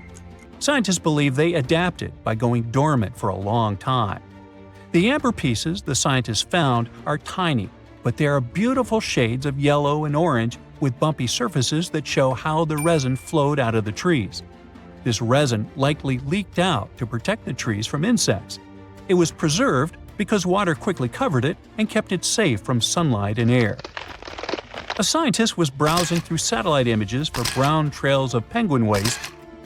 Scientists believe they adapted by going dormant for a long time. The amber pieces the scientists found are tiny, but they are beautiful shades of yellow and orange with bumpy surfaces that show how the resin flowed out of the trees. This resin likely leaked out to protect the trees from insects. It was preserved because water quickly covered it and kept it safe from sunlight and air. A scientist was browsing through satellite images for brown trails of penguin waste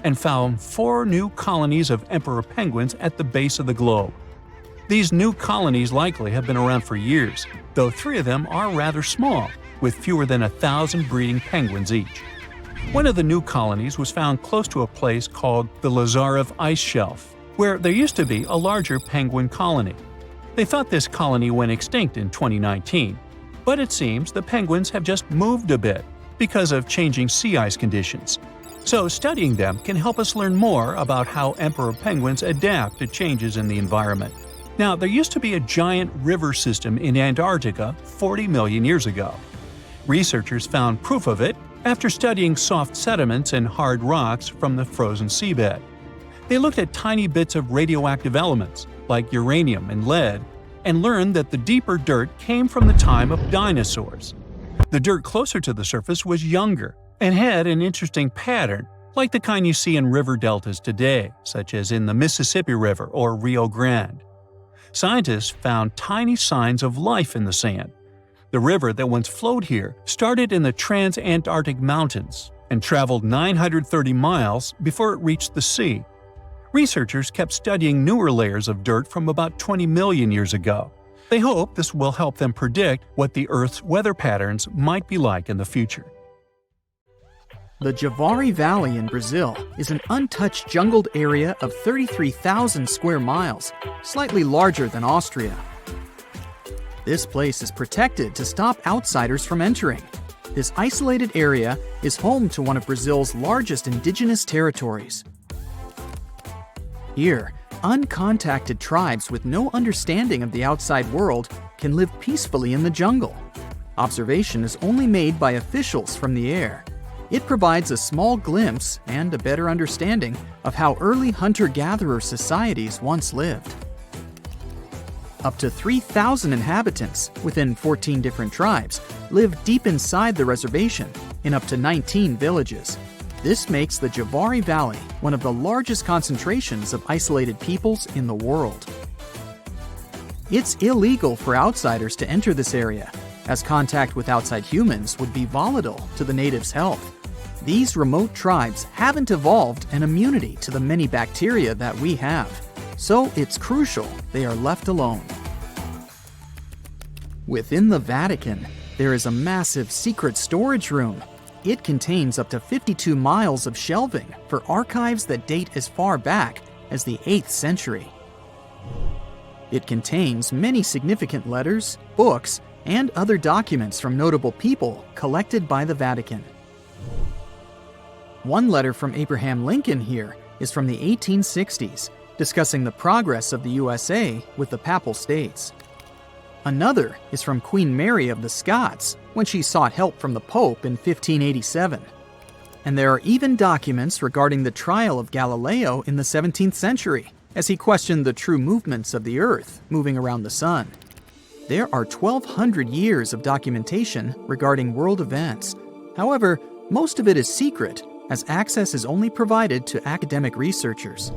and found 4 new colonies of emperor penguins at the base of the globe. These new colonies likely have been around for years, though 3 of them are rather small, with fewer than 1,000 breeding penguins each. One of the new colonies was found close to a place called the Lazarev Ice Shelf, where there used to be a larger penguin colony. They thought this colony went extinct in 2019, but it seems the penguins have just moved a bit because of changing sea ice conditions. So studying them can help us learn more about how emperor penguins adapt to changes in the environment. Now, there used to be a giant river system in Antarctica 40 million years ago. Researchers found proof of it after studying soft sediments and hard rocks from the frozen seabed. They looked at tiny bits of radioactive elements, like uranium and lead, and learned that the deeper dirt came from the time of dinosaurs. The dirt closer to the surface was younger and had an interesting pattern, like the kind you see in river deltas today, such as in the Mississippi River or Rio Grande. Scientists found tiny signs of life in the sand. The river that once flowed here started in the Trans-Antarctic Mountains and traveled 930 miles before it reached the sea. Researchers kept studying newer layers of dirt from about 20 million years ago. They hope this will help them predict what the Earth's weather patterns might be like in the future. The Javari Valley in Brazil is an untouched jungled area of 33,000 square miles, slightly larger than Austria. This place is protected to stop outsiders from entering. This isolated area is home to one of Brazil's largest indigenous territories. Here, uncontacted tribes with no understanding of the outside world can live peacefully in the jungle. Observation is only made by officials from the air. It provides a small glimpse and a better understanding of how early hunter-gatherer societies once lived. Up to 3,000 inhabitants within 14 different tribes live deep inside the reservation in up to 19 villages. This makes the Javari Valley one of the largest concentrations of isolated peoples in the world. It's illegal for outsiders to enter this area, as contact with outside humans would be volatile to the natives' health. These remote tribes haven't evolved an immunity to the many bacteria that we have, so it's crucial they are left alone. Within the Vatican, there is a massive secret storage room. It contains up to 52 miles of shelving for archives that date as far back as the 8th century. It contains many significant letters, books, and other documents from notable people collected by the Vatican. One letter from Abraham Lincoln here is from the 1860s, discussing the progress of the USA with the Papal States. Another is from Queen Mary of the Scots when she sought help from the Pope in 1587. And there are even documents regarding the trial of Galileo in the 17th century, as he questioned the true movements of the Earth moving around the Sun. There are 1,200 years of documentation regarding world events. However, most of it is secret, as access is only provided to academic researchers.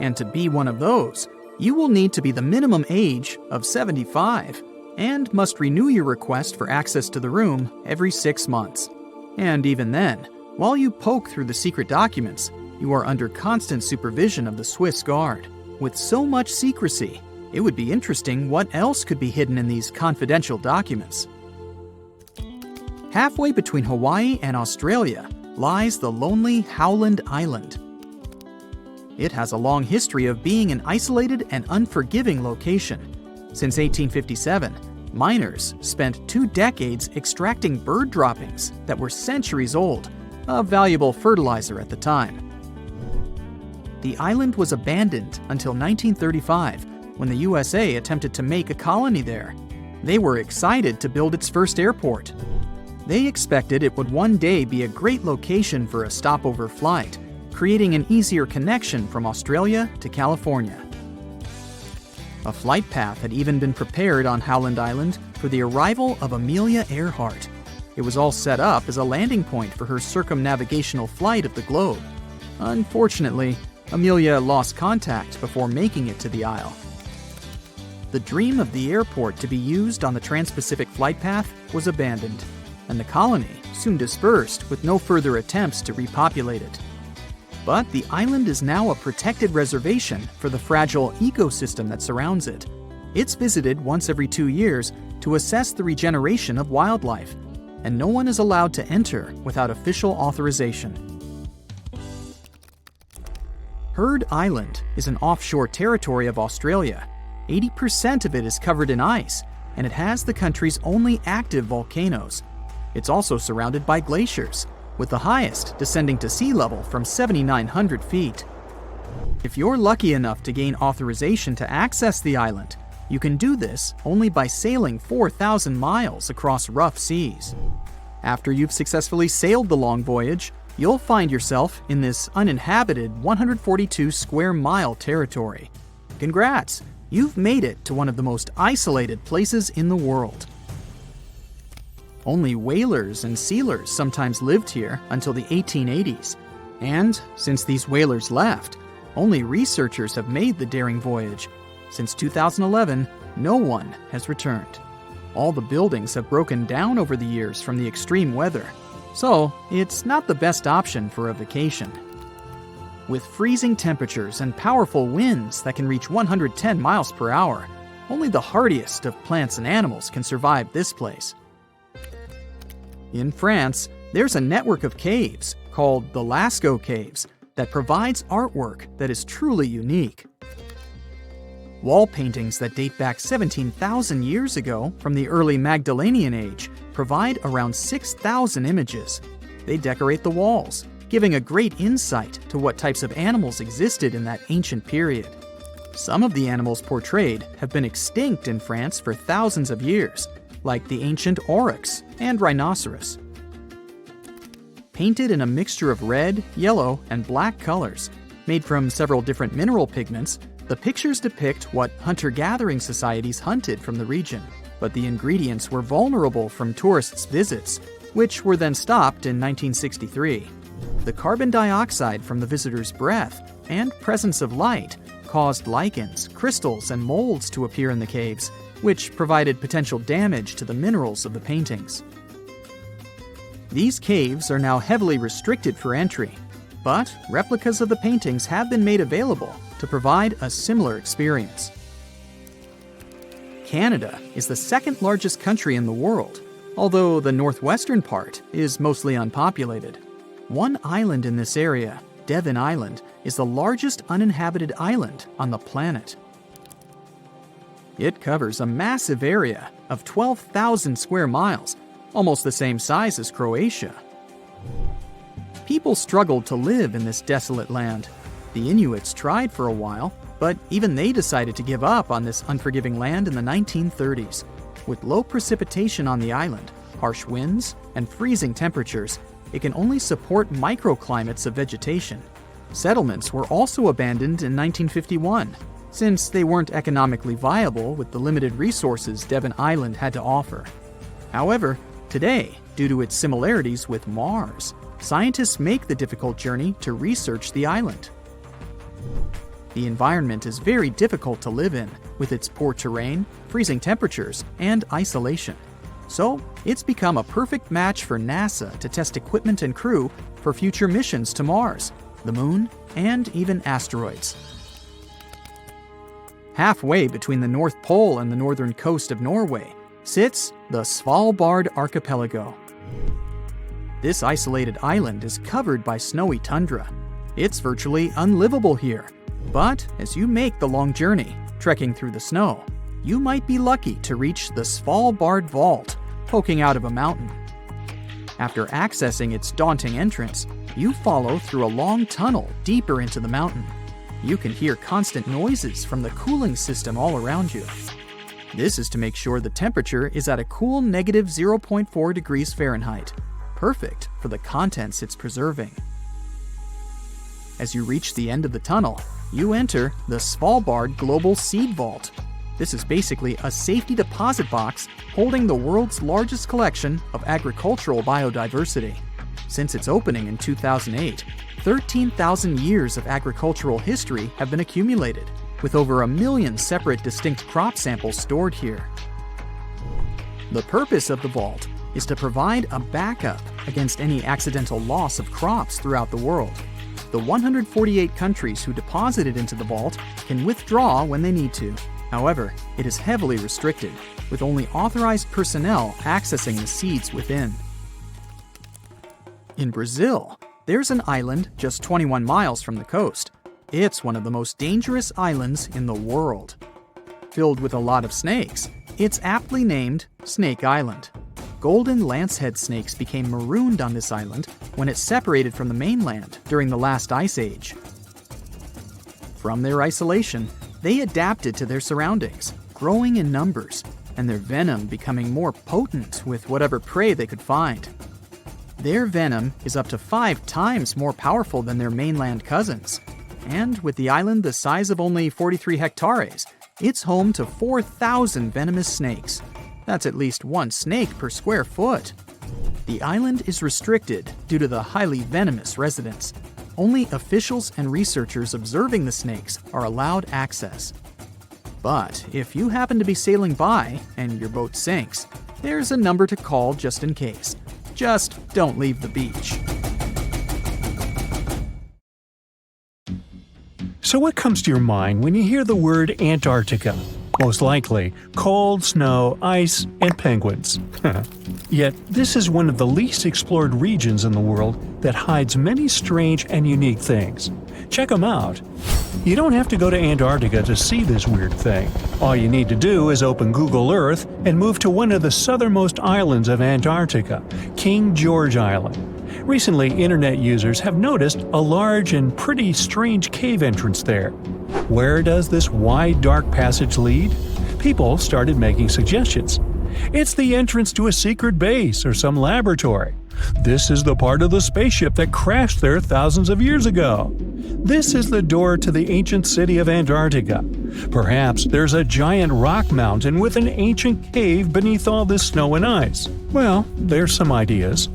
And to be one of those, you will need to be the minimum age of 75 and must renew your request for access to the room every 6 months. And even then, while you poke through the secret documents, you are under constant supervision of the Swiss Guard. With so much secrecy, it would be interesting what else could be hidden in these confidential documents. Halfway between Hawaii and Australia lies the lonely Howland Island. It has a long history of being an isolated and unforgiving location. Since 1857, Miners spent 2 decades extracting bird droppings that were centuries old, a valuable fertilizer at the time. The island was abandoned until 1935, when the USA attempted to make a colony there. They were excited to build its first airport. They expected it would one day be a great location for a stopover flight, creating an easier connection from Australia to California. A flight path had even been prepared on Howland Island for the arrival of Amelia Earhart. It was all set up as a landing point for her circumnavigational flight of the globe. Unfortunately, Amelia lost contact before making it to the Isle. The dream of the airport to be used on the Trans-Pacific flight path was abandoned, and the colony soon dispersed with no further attempts to repopulate it. But the island is now a protected reservation for the fragile ecosystem that surrounds it. It's visited once every 2 years to assess the regeneration of wildlife, and no one is allowed to enter without official authorization. Heard Island is an offshore territory of Australia. 80% of it is covered in ice, and it has the country's only active volcanoes. It's also surrounded by glaciers, with the highest descending to sea level from 7,900 feet. If you're lucky enough to gain authorization to access the island, you can do this only by sailing 4,000 miles across rough seas. After you've successfully sailed the long voyage, you'll find yourself in this uninhabited 142 square mile territory. Congrats! You've made it to one of the most isolated places in the world. Only whalers and sealers sometimes lived here until the 1880s. And since these whalers left, only researchers have made the daring voyage. Since 2011, no one has returned. All the buildings have broken down over the years from the extreme weather, so it's not the best option for a vacation. With freezing temperatures and powerful winds that can reach 110 miles per hour, only the hardiest of plants and animals can survive this place. In France, there's a network of caves called the Lascaux Caves that provides artwork that is truly unique. Wall paintings that date back 17,000 years ago from the early Magdalenian age provide around 6,000 images. They decorate the walls, giving a great insight to what types of animals existed in that ancient period. Some of the animals portrayed have been extinct in France for thousands of years, like the ancient aurochs and rhinoceros. Painted in a mixture of red, yellow, and black colors, made from several different mineral pigments, the pictures depict what hunter-gathering societies hunted from the region, but the ingredients were vulnerable from tourists' visits, which were then stopped in 1963. The carbon dioxide from the visitors' breath and presence of light caused lichens, crystals, and molds to appear in the caves, which provided potential damage to the minerals of the paintings. These caves are now heavily restricted for entry, but replicas of the paintings have been made available to provide a similar experience. Canada is the second largest country in the world, although the northwestern part is mostly unpopulated. One island in this area, Devon Island, is the largest uninhabited island on the planet. It covers a massive area of 12,000 square miles, almost the same size as Croatia. People struggled to live in this desolate land. The Inuits tried for a while, but even they decided to give up on this unforgiving land in the 1930s. With low precipitation on the island, harsh winds, and freezing temperatures, it can only support microclimates of vegetation. Settlements were also abandoned in 1951, since they weren't economically viable with the limited resources Devon Island had to offer. However, today, due to its similarities with Mars, scientists make the difficult journey to research the island. The environment is very difficult to live in, with its poor terrain, freezing temperatures, and isolation. So, it's become a perfect match for NASA to test equipment and crew for future missions to Mars, the Moon, and even asteroids. Halfway between the North Pole and the northern coast of Norway sits the Svalbard archipelago. This isolated island is covered by snowy tundra. It's virtually unlivable here, but as you make the long journey, trekking through the snow, you might be lucky to reach the Svalbard Vault, poking out of a mountain. After accessing its daunting entrance, you follow through a long tunnel deeper into the mountain. You can hear constant noises from the cooling system all around you. This is to make sure the temperature is at a cool negative 0.4 degrees Fahrenheit, perfect for the contents it's preserving. As you reach the end of the tunnel, you enter the Svalbard Global Seed Vault. This is basically a safety deposit box holding the world's largest collection of agricultural biodiversity. Since its opening in 2008, 13,000 years of agricultural history have been accumulated, with over 1 million separate distinct crop samples stored here. The purpose of the vault is to provide a backup against any accidental loss of crops throughout the world. The 148 countries who deposited into the vault can withdraw when they need to. However, it is heavily restricted, with only authorized personnel accessing the seeds within. In Brazil, there's an island just 21 miles from the coast. It's one of the most dangerous islands in the world. Filled with a lot of snakes, it's aptly named Snake Island. Golden lancehead snakes became marooned on this island when it separated from the mainland during the last ice age. From their isolation, they adapted to their surroundings, growing in numbers, and their venom becoming more potent with whatever prey they could find. Their venom is up to 5 times more powerful than their mainland cousins. And with the island the size of only 43 hectares, it's home to 4,000 venomous snakes. That's at least 1 snake per square foot. The island is restricted due to the highly venomous residents. Only officials and researchers observing the snakes are allowed access. But if you happen to be sailing by and your boat sinks, there's a number to call just in case. Just don't leave the beach. So what comes to your mind when you hear the word Antarctica? Most likely, cold, snow, ice, and penguins. Yet, this is one of the least explored regions in the world that hides many strange and unique things. Check them out. You don't have to go to Antarctica to see this weird thing. All you need to do is open Google Earth and move to one of the southernmost islands of Antarctica, King George Island. Recently, internet users have noticed a large and pretty strange cave entrance there. Where does this wide, dark passage lead? People started making suggestions. It's the entrance to a secret base or some laboratory. This is the part of the spaceship that crashed there thousands of years ago. This is the door to the ancient city of Antarctica. Perhaps there's a giant rock mountain with an ancient cave beneath all this snow and ice. Well, there's some ideas.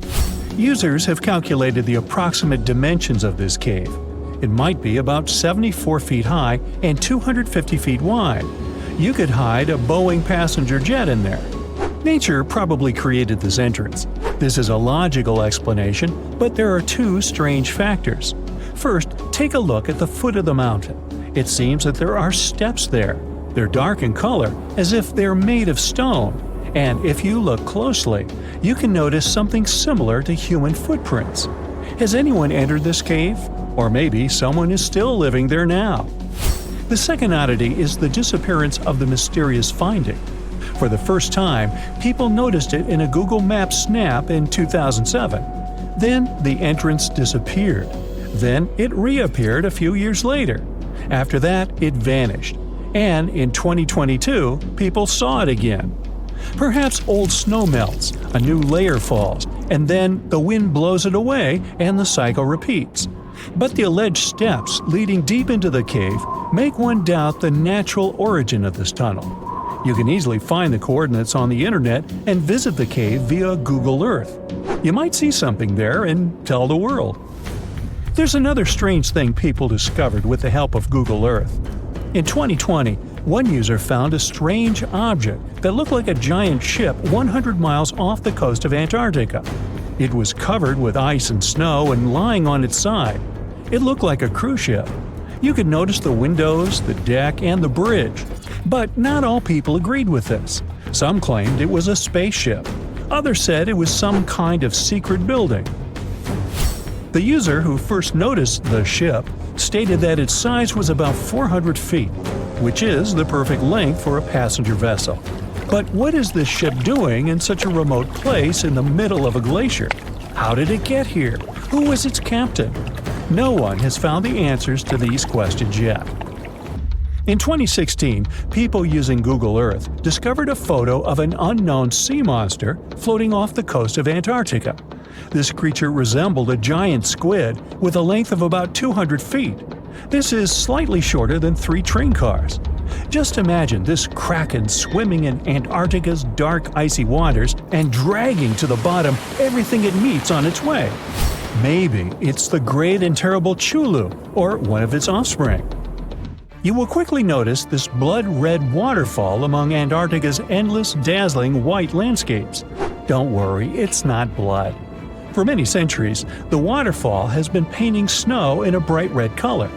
Users have calculated the approximate dimensions of this cave. It might be about 74 feet high and 250 feet wide. You could hide a Boeing passenger jet in there. Nature probably created this entrance. This is a logical explanation, but there are 2 strange factors. First, take a look at the foot of the mountain. It seems that there are steps there. They're dark in color, as if they're made of stone. And if you look closely, you can notice something similar to human footprints. Has anyone entered this cave? Or maybe someone is still living there now. The second oddity is the disappearance of the mysterious finding. For the first time, people noticed it in a Google Maps snap in 2007. Then the entrance disappeared. Then it reappeared a few years later. After that, it vanished. And in 2022, people saw it again. Perhaps old snow melts, a new layer falls, and then the wind blows it away and the cycle repeats. But the alleged steps leading deep into the cave make one doubt the natural origin of this tunnel. You can easily find the coordinates on the internet and visit the cave via Google Earth. You might see something there and tell the world. There's another strange thing people discovered with the help of Google Earth. In 2020, one user found a strange object that looked like a giant ship 100 miles off the coast of Antarctica. It was covered with ice and snow and lying on its side. It looked like a cruise ship. You could notice the windows, the deck, and the bridge. But not all people agreed with this. Some claimed it was a spaceship. Others said it was some kind of secret building. The user who first noticed the ship stated that its size was about 400 feet. which is the perfect length for a passenger vessel. But what is this ship doing in such a remote place in the middle of a glacier? How did it get here? Who was its captain? No one has found the answers to these questions yet. In 2016, people using Google Earth discovered a photo of an unknown sea monster floating off the coast of Antarctica. This creature resembled a giant squid with a length of about 200 feet. This is slightly shorter than 3 train cars. Just imagine this kraken swimming in Antarctica's dark, icy waters and dragging to the bottom everything it meets on its way. Maybe it's the great and terrible Chulu, or one of its offspring. You will quickly notice this blood-red waterfall among Antarctica's endless, dazzling white landscapes. Don't worry, it's not blood. For many centuries, the waterfall has been painting snow in a bright red color.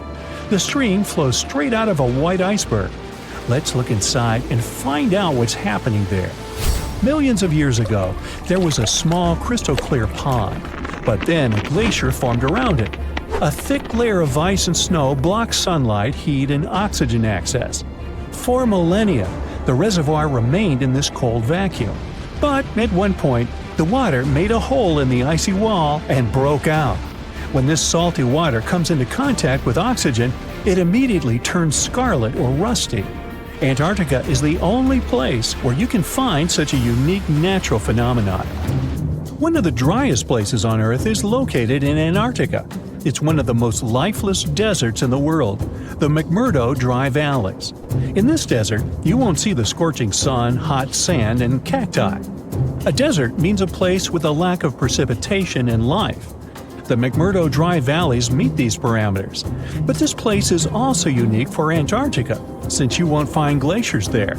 The stream flows straight out of a white iceberg. Let's look inside and find out what's happening there. Millions of years ago, there was a small crystal-clear pond, but then a glacier formed around it. A thick layer of ice and snow blocks sunlight, heat, and oxygen access. For millennia, the reservoir remained in this cold vacuum. But at one point, the water made a hole in the icy wall and broke out. When this salty water comes into contact with oxygen, it immediately turns scarlet or rusty. Antarctica is the only place where you can find such a unique natural phenomenon. One of the driest places on Earth is located in Antarctica. It's one of the most lifeless deserts in the world, the McMurdo Dry Valleys. In this desert, you won't see the scorching sun, hot sand, and cacti. A desert means a place with a lack of precipitation and life. The McMurdo Dry Valleys meet these parameters. But this place is also unique for Antarctica, since you won't find glaciers there.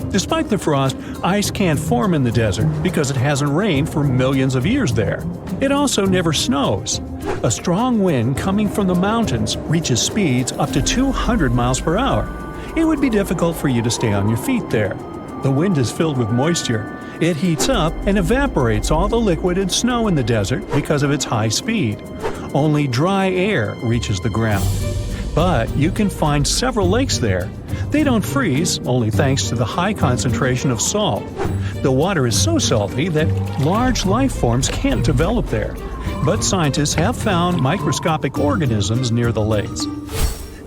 Despite the frost, ice can't form in the desert because it hasn't rained for millions of years there. It also never snows. A strong wind coming from the mountains reaches speeds up to 200 miles per hour. It would be difficult for you to stay on your feet there. The wind is filled with moisture. It heats up and evaporates all the liquid and snow in the desert because of its high speed. Only dry air reaches the ground. But you can find several lakes there. They don't freeze, only thanks to the high concentration of salt. The water is so salty that large life forms can't develop there. But scientists have found microscopic organisms near the lakes.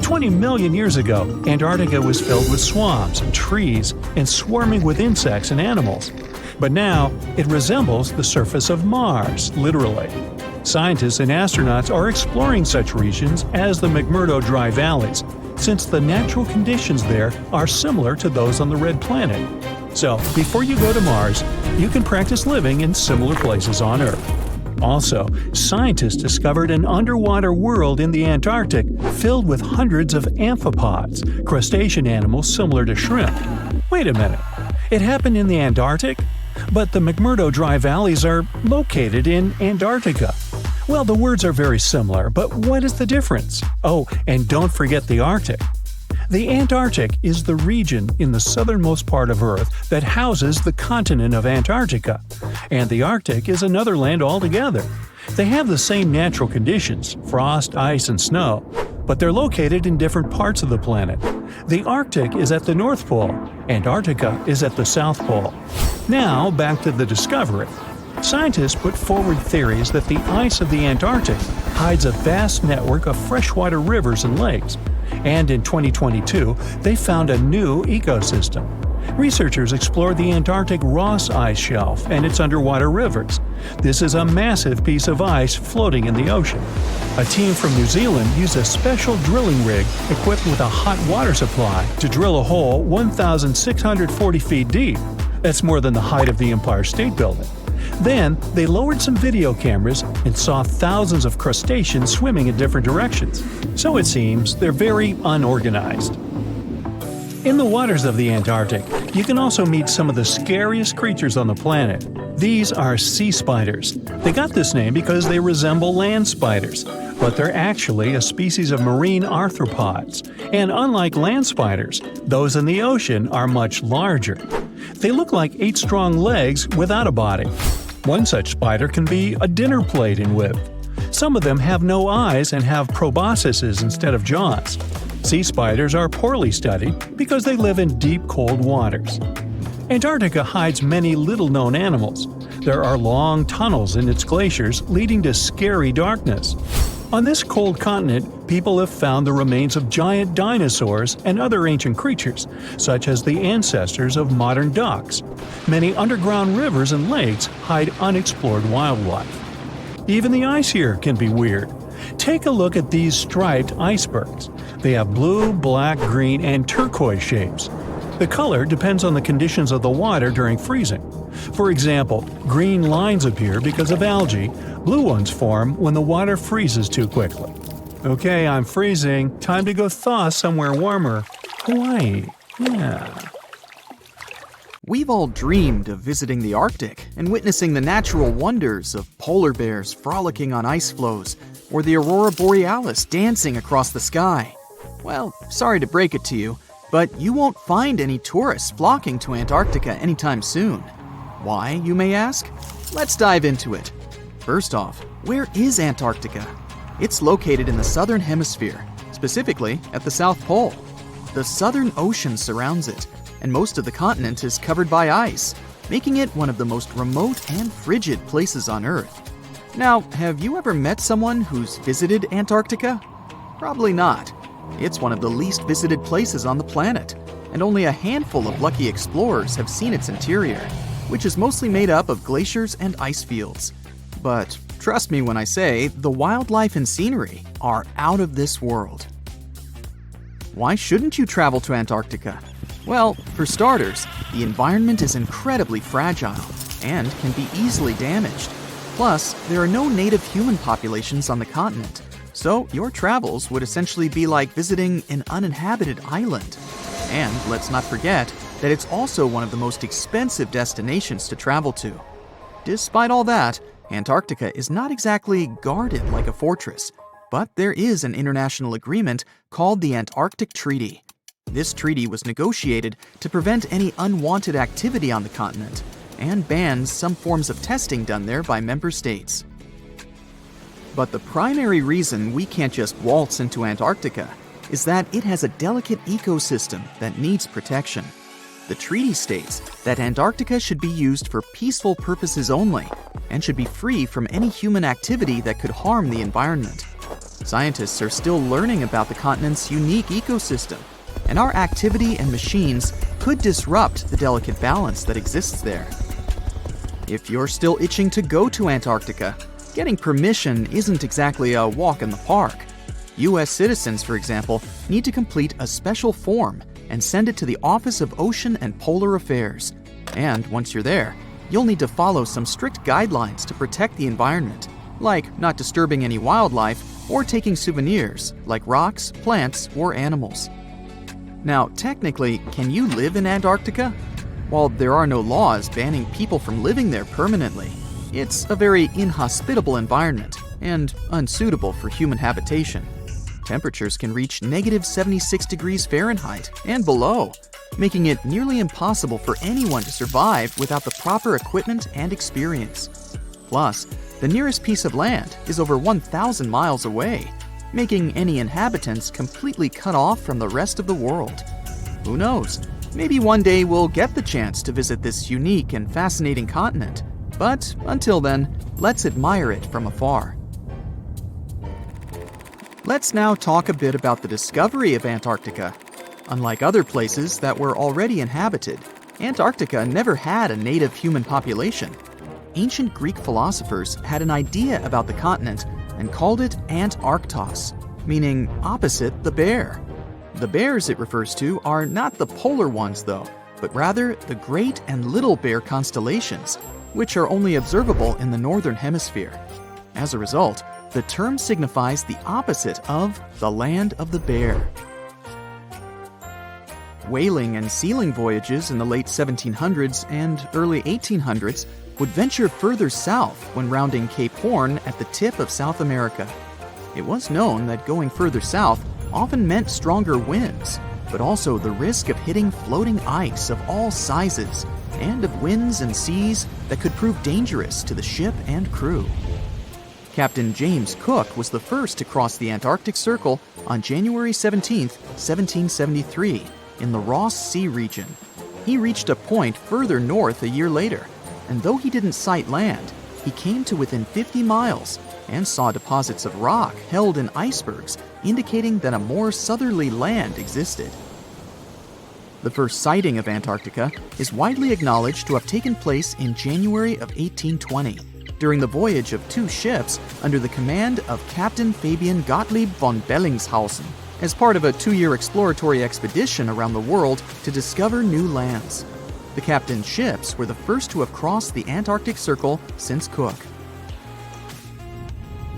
20 million years ago, Antarctica was filled with swamps, trees, and swarming with insects and animals. But now, it resembles the surface of Mars, literally. Scientists and astronauts are exploring such regions as the McMurdo Dry Valleys, since the natural conditions there are similar to those on the Red Planet. So, before you go to Mars, you can practice living in similar places on Earth. Also, scientists discovered an underwater world in the Antarctic filled with hundreds of amphipods, crustacean animals similar to shrimp. Wait a minute, it happened in the Antarctic? But the McMurdo Dry Valleys are located in Antarctica. Well, the words are very similar, but what is the difference? Oh, and don't forget the Arctic. The Antarctic is the region in the southernmost part of Earth that houses the continent of Antarctica, and the Arctic is another land altogether. They have the same natural conditions, frost, ice, and snow, but they're located in different parts of the planet. The Arctic is at the North Pole, Antarctica is at the South Pole. Now, back to the discovery. Scientists put forward theories that the ice of the Antarctic hides a vast network of freshwater rivers and lakes. And in 2022, they found a new ecosystem. Researchers explored the Antarctic Ross Ice Shelf and its underwater rivers. This is a massive piece of ice floating in the ocean. A team from New Zealand used a special drilling rig equipped with a hot water supply to drill a hole 1,640 feet deep. That's more than the height of the Empire State Building. Then, they lowered some video cameras and saw thousands of crustaceans swimming in different directions. So it seems they're very unorganized. In the waters of the Antarctic, you can also meet some of the scariest creatures on the planet. These are sea spiders. They got this name because they resemble land spiders, but they're actually a species of marine arthropods. And unlike land spiders, those in the ocean are much larger. They look like 8 strong legs without a body. One such spider can be a dinner plate in width. Some of them have no eyes and have proboscises instead of jaws. Sea spiders are poorly studied because they live in deep, cold waters. Antarctica hides many little-known animals. There are long tunnels in its glaciers leading to scary darkness. On this cold continent, people have found the remains of giant dinosaurs and other ancient creatures, such as the ancestors of modern ducks. Many underground rivers and lakes hide unexplored wildlife. Even the ice here can be weird. Take a look at these striped icebergs. They have blue, black, green, and turquoise shapes. The color depends on the conditions of the water during freezing. For example, green lines appear because of algae, blue ones form when the water freezes too quickly. Okay, I'm freezing. Time to go thaw somewhere warmer. Hawaii. Yeah. We've all dreamed of visiting the Arctic and witnessing the natural wonders of polar bears frolicking on ice floes or the aurora borealis dancing across the sky. Well, sorry to break it to you, but you won't find any tourists flocking to Antarctica anytime soon. Why, you may ask? Let's dive into it. First off, where is Antarctica? It's located in the southern hemisphere, specifically at the South Pole. The Southern Ocean surrounds it, and most of the continent is covered by ice, making it one of the most remote and frigid places on Earth. Now, have you ever met someone who's visited Antarctica? Probably not. It's one of the least visited places on the planet, and only a handful of lucky explorers have seen its interior, which is mostly made up of glaciers and ice fields. But trust me when I say the wildlife and scenery are out of this world. Why shouldn't you travel to Antarctica? Well, for starters, the environment is incredibly fragile and can be easily damaged. Plus, there are no native human populations on the continent, so your travels would essentially be like visiting an uninhabited island. And let's not forget that it's also one of the most expensive destinations to travel to. Despite all that, Antarctica is not exactly guarded like a fortress, but there is an international agreement called the Antarctic Treaty. This treaty was negotiated to prevent any unwanted activity on the continent and bans some forms of testing done there by member states. But the primary reason we can't just waltz into Antarctica is that it has a delicate ecosystem that needs protection. The treaty states that Antarctica should be used for peaceful purposes only and should be free from any human activity that could harm the environment. Scientists are still learning about the continent's unique ecosystem, and our activity and machines could disrupt the delicate balance that exists there. If you're still itching to go to Antarctica, getting permission isn't exactly a walk in the park. U.S. citizens, for example, need to complete a special form and send it to the Office of Ocean and Polar Affairs. And once you're there, you'll need to follow some strict guidelines to protect the environment, like not disturbing any wildlife or taking souvenirs like rocks, plants, or animals. Now, technically, can you live in Antarctica? While there are no laws banning people from living there permanently, it's a very inhospitable environment and unsuitable for human habitation. Temperatures can reach negative 76 degrees Fahrenheit and below, making it nearly impossible for anyone to survive without the proper equipment and experience. Plus, the nearest piece of land is over 1,000 miles away, making any inhabitants completely cut off from the rest of the world. Who knows? Maybe one day we'll get the chance to visit this unique and fascinating continent. But until then, let's admire it from afar. Let's now talk a bit about the discovery of Antarctica. Unlike other places that were already inhabited, Antarctica never had a native human population. Ancient Greek philosophers had an idea about the continent and called it Antarctos, meaning opposite the bear. The bears it refers to are not the polar ones though, but rather the Great and Little Bear constellations, which are only observable in the northern hemisphere. As a result, the term signifies the opposite of the land of the bear. Whaling and sealing voyages in the late 1700s and early 1800s would venture further south when rounding Cape Horn at the tip of South America. It was known that going further south often meant stronger winds, but also the risk of hitting floating ice of all sizes and of winds and seas that could prove dangerous to the ship and crew. Captain James Cook was the first to cross the Antarctic Circle on January 17, 1773, in the Ross Sea region. He reached a point further north a year later, and though he didn't sight land, he came to within 50 miles and saw deposits of rock held in icebergs, indicating that a more southerly land existed. The first sighting of Antarctica is widely acknowledged to have taken place in January of 1820, during the voyage of two ships under the command of Captain Fabian Gottlieb von Bellingshausen, as part of a 2-year exploratory expedition around the world to discover new lands. The captain's ships were the first to have crossed the Antarctic Circle since Cook.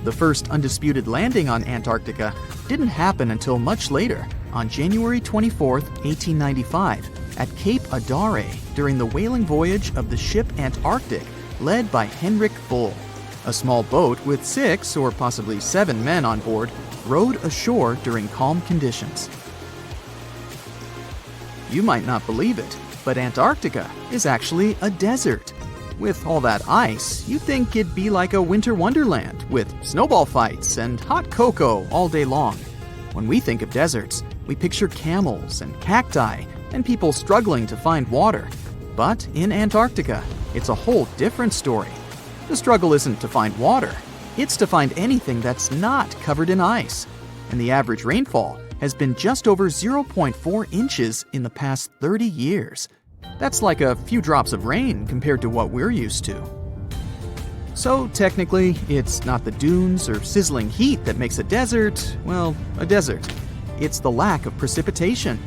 The first undisputed landing on Antarctica didn't happen until much later, on January 24, 1895, at Cape Adare during the whaling voyage of the ship Antarctic, led by Henrik Bull. A small boat with 6 or possibly 7 men on board rowed ashore during calm conditions. You might not believe it, but Antarctica is actually a desert. With all that ice, you'd think it'd be like a winter wonderland with snowball fights and hot cocoa all day long. When we think of deserts, we picture camels and cacti and people struggling to find water. But in Antarctica, it's a whole different story. The struggle isn't to find water, it's to find anything that's not covered in ice. And the average rainfall has been just over 0.4 inches in the past 30 years. That's like a few drops of rain compared to what we're used to. So technically, it's not the dunes or sizzling heat that makes a desert, well, a desert. It's the lack of precipitation.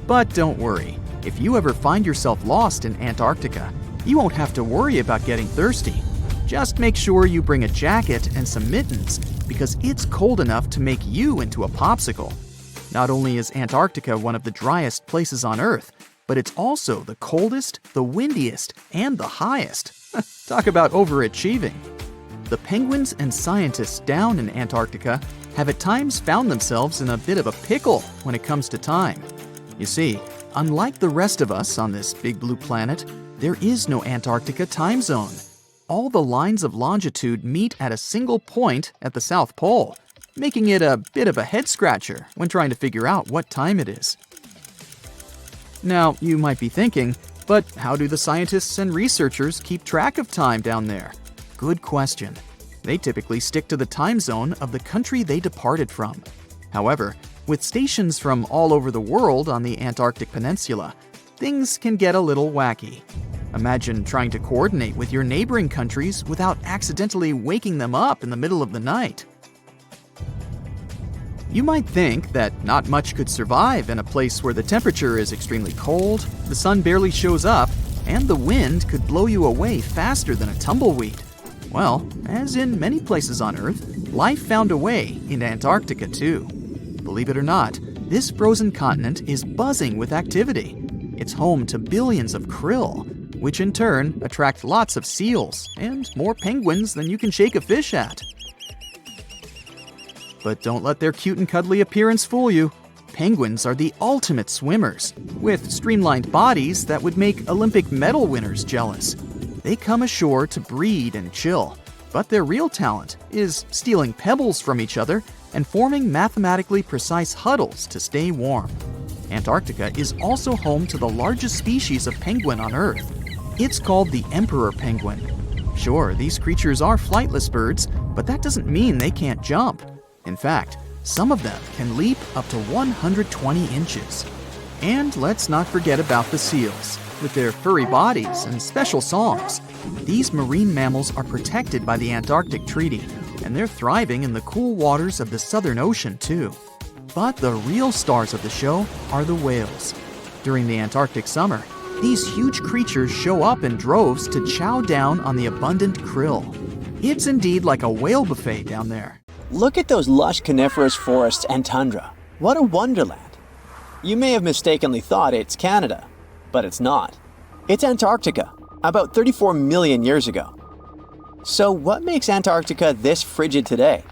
But don't worry, if you ever find yourself lost in Antarctica, you won't have to worry about getting thirsty. Just make sure you bring a jacket and some mittens, because it's cold enough to make you into a popsicle. Not only is Antarctica one of the driest places on Earth, but it's also the coldest, the windiest, and the highest. Talk about overachieving. The penguins and scientists down in Antarctica have at times found themselves in a bit of a pickle when it comes to time. You see, unlike the rest of us on this big blue planet, there is no Antarctica time zone. All the lines of longitude meet at a single point at the South Pole, making it a bit of a head-scratcher when trying to figure out what time it is. Now, you might be thinking, but how do the scientists and researchers keep track of time down there? Good question. They typically stick to the time zone of the country they departed from. However, with stations from all over the world on the Antarctic Peninsula, things can get a little wacky. Imagine trying to coordinate with your neighboring countries without accidentally waking them up in the middle of the night. You might think that not much could survive in a place where the temperature is extremely cold, the sun barely shows up, and the wind could blow you away faster than a tumbleweed. Well, as in many places on Earth, life found a way in Antarctica too. Believe it or not, this frozen continent is buzzing with activity. It's home to billions of krill, which in turn attract lots of seals and more penguins than you can shake a fish at. But don't let their cute and cuddly appearance fool you. Penguins are the ultimate swimmers, with streamlined bodies that would make Olympic medal winners jealous. They come ashore to breed and chill, but their real talent is stealing pebbles from each other and forming mathematically precise huddles to stay warm. Antarctica is also home to the largest species of penguin on Earth. It's called the emperor penguin. Sure, these creatures are flightless birds, but that doesn't mean they can't jump. In fact, some of them can leap up to 120 inches. And let's not forget about the seals. With their furry bodies and special songs, these marine mammals are protected by the Antarctic Treaty, and they're thriving in the cool waters of the Southern Ocean too. But the real stars of the show are the whales. During the Antarctic summer, these huge creatures show up in droves to chow down on the abundant krill. It's indeed like a whale buffet down there. Look at those lush coniferous forests and tundra. What a wonderland. You may have mistakenly thought it's Canada, but it's not. It's Antarctica, about 34 million years ago. So what makes Antarctica this frigid today?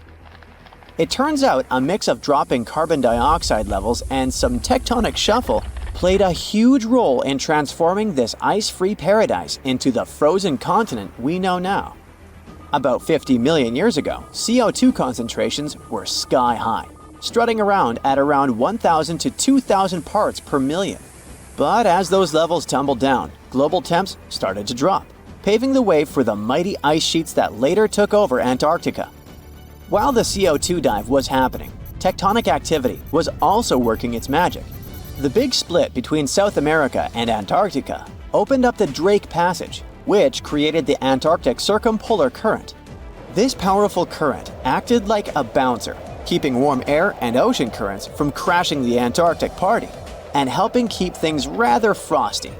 It turns out a mix of dropping carbon dioxide levels and some tectonic shuffle played a huge role in transforming this ice-free paradise into the frozen continent we know now. About 50 million years ago, CO2 concentrations were sky high, strutting around at around 1,000 to 2,000 parts per million. But as those levels tumbled down, global temps started to drop, paving the way for the mighty ice sheets that later took over Antarctica. While the CO2 dive was happening, tectonic activity was also working its magic. The big split between South America and Antarctica opened up the Drake Passage, which created the Antarctic Circumpolar Current. This powerful current acted like a bouncer, keeping warm air and ocean currents from crashing the Antarctic party, and helping keep things rather frosty.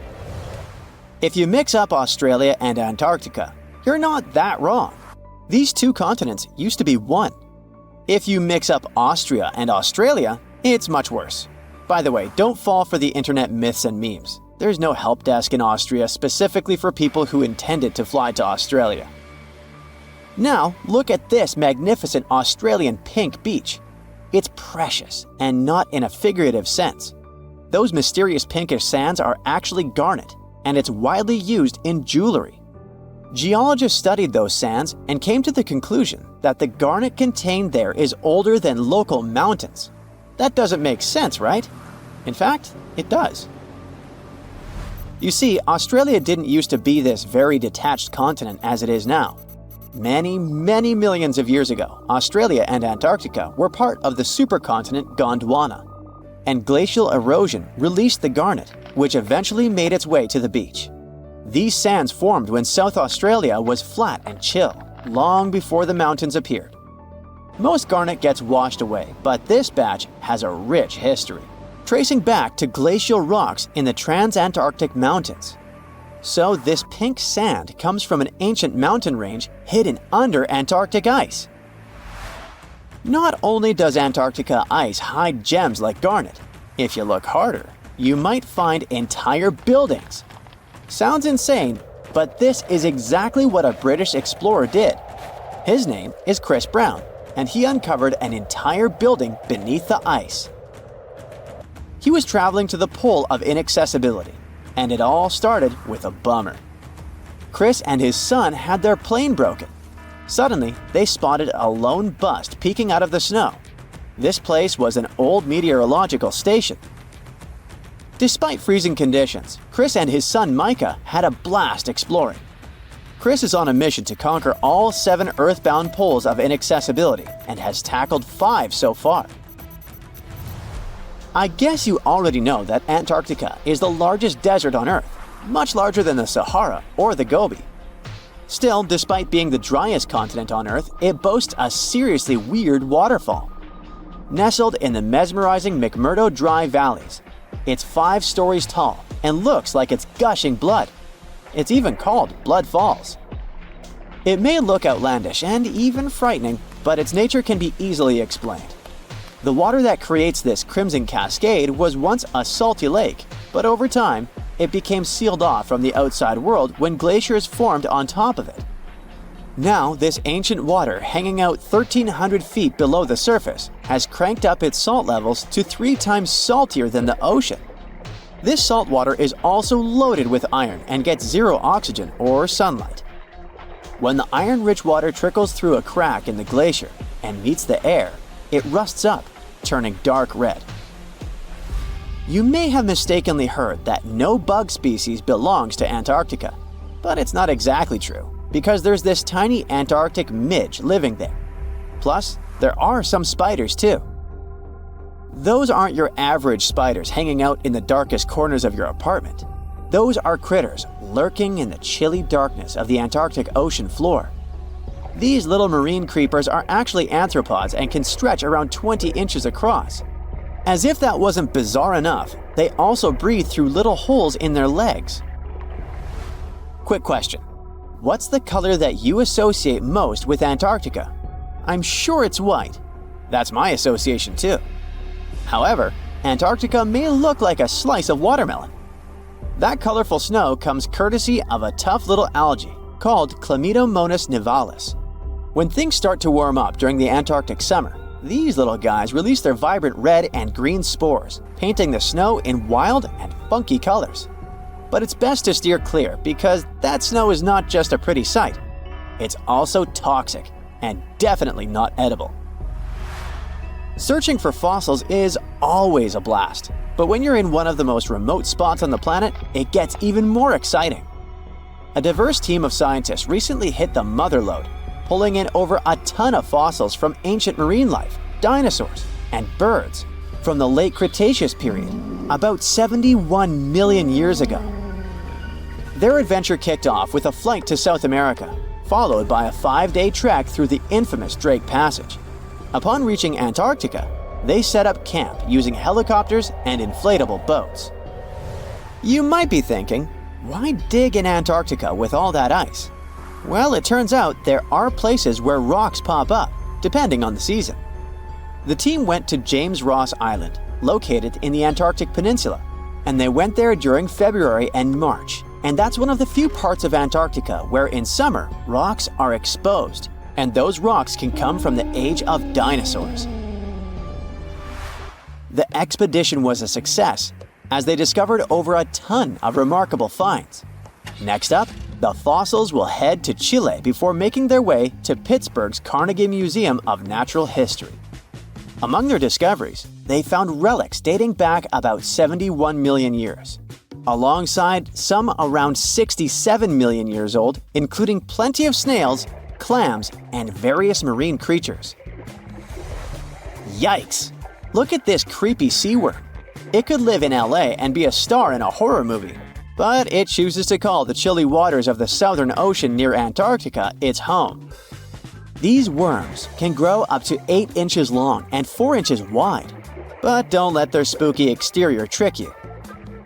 If you mix up Australia and Antarctica, you're not that wrong. These two continents used to be one. If you mix up Austria and Australia, it's much worse. By the way, don't fall for the internet myths and memes. There's no help desk in Austria specifically for people who intended to fly to Australia. Now, look at this magnificent Australian pink beach. It's precious, and not in a figurative sense. Those mysterious pinkish sands are actually garnet, and it's widely used in jewelry. Geologists studied those sands and came to the conclusion that the garnet contained there is older than local mountains. That doesn't make sense, right? In fact, it does. You see, Australia didn't used to be this very detached continent as it is now. Many millions of years ago, Australia and Antarctica were part of the supercontinent Gondwana, and glacial erosion released the garnet, which eventually made its way to the beach. These sands formed when South Australia was flat and chill, long before the mountains appeared. Most garnet gets washed away, but this batch has a rich history, tracing back to glacial rocks in the Transantarctic Mountains. So this pink sand comes from an ancient mountain range hidden under Antarctic ice. Not only does Antarctica ice hide gems like garnet, if you look harder, you might find entire buildings. Sounds insane, but this is exactly what a British explorer did. His name is Chris Brown, and he uncovered an entire building beneath the ice. He was traveling to the pole of inaccessibility, and it all started with a bummer. Chris and his son had their plane broken. Suddenly, they spotted a lone bust peeking out of the snow. This place was an old meteorological station. Despite freezing conditions, Chris and his son Micah had a blast exploring. Chris is on a mission to conquer all 7 earthbound poles of inaccessibility and has tackled 5 so far. I guess you already know that Antarctica is the largest desert on Earth, much larger than the Sahara or the Gobi. Still, despite being the driest continent on Earth, it boasts a seriously weird waterfall. Nestled in the mesmerizing McMurdo Dry Valleys, it's 5 stories tall and looks like it's gushing blood. It's even called Blood Falls. It may look outlandish and even frightening, but its nature can be easily explained. The water that creates this crimson cascade was once a salty lake, but over time, it became sealed off from the outside world when glaciers formed on top of it. Now, this ancient water hanging out 1,300 feet below the surface has cranked up its salt levels to 3 times saltier than the ocean. This salt water is also loaded with iron and gets 0 oxygen or sunlight. When the iron-rich water trickles through a crack in the glacier and meets the air, it rusts up, turning dark red. You may have mistakenly heard that no bug species belongs to Antarctica, but it's not exactly true, because there's this tiny Antarctic midge living there. Plus, there are some spiders too. Those aren't your average spiders hanging out in the darkest corners of your apartment. Those are critters lurking in the chilly darkness of the Antarctic ocean floor. These little marine creepers are actually arthropods and can stretch around 20 inches across. As if that wasn't bizarre enough, they also breathe through little holes in their legs. Quick question. What's the color that you associate most with Antarctica? I'm sure it's white. That's my association too. However, Antarctica may look like a slice of watermelon. That colorful snow comes courtesy of a tough little algae called Chlamydomonas nivalis. When things start to warm up during the Antarctic summer, these little guys release their vibrant red and green spores, painting the snow in wild and funky colors. But it's best to steer clear because that snow is not just a pretty sight. It's also toxic and definitely not edible. Searching for fossils is always a blast, but when you're in one of the most remote spots on the planet, it gets even more exciting. A diverse team of scientists recently hit the mother lode, pulling in over a ton of fossils from ancient marine life, dinosaurs, and birds from the late Cretaceous period, about 71 million years ago. Their adventure kicked off with a flight to South America, followed by a 5-day trek through the infamous Drake Passage. Upon reaching Antarctica, they set up camp using helicopters and inflatable boats. You might be thinking, why dig in Antarctica with all that ice? Well, it turns out there are places where rocks pop up, depending on the season. The team went to James Ross Island, located in the Antarctic Peninsula, and they went there during February and March. And that's one of the few parts of Antarctica where in summer, rocks are exposed, and those rocks can come from the age of dinosaurs. The expedition was a success, as they discovered over a ton of remarkable finds. Next up, the fossils will head to Chile before making their way to Pittsburgh's Carnegie Museum of Natural History. Among their discoveries, they found relics dating back about 71 million years, alongside some around 67 million years old, including plenty of snails, clams, and various marine creatures. Yikes! Look at this creepy sea worm. It could live in LA and be a star in a horror movie, but it chooses to call the chilly waters of the Southern Ocean near Antarctica its home. These worms can grow up to 8 inches long and 4 inches wide, but don't let their spooky exterior trick you.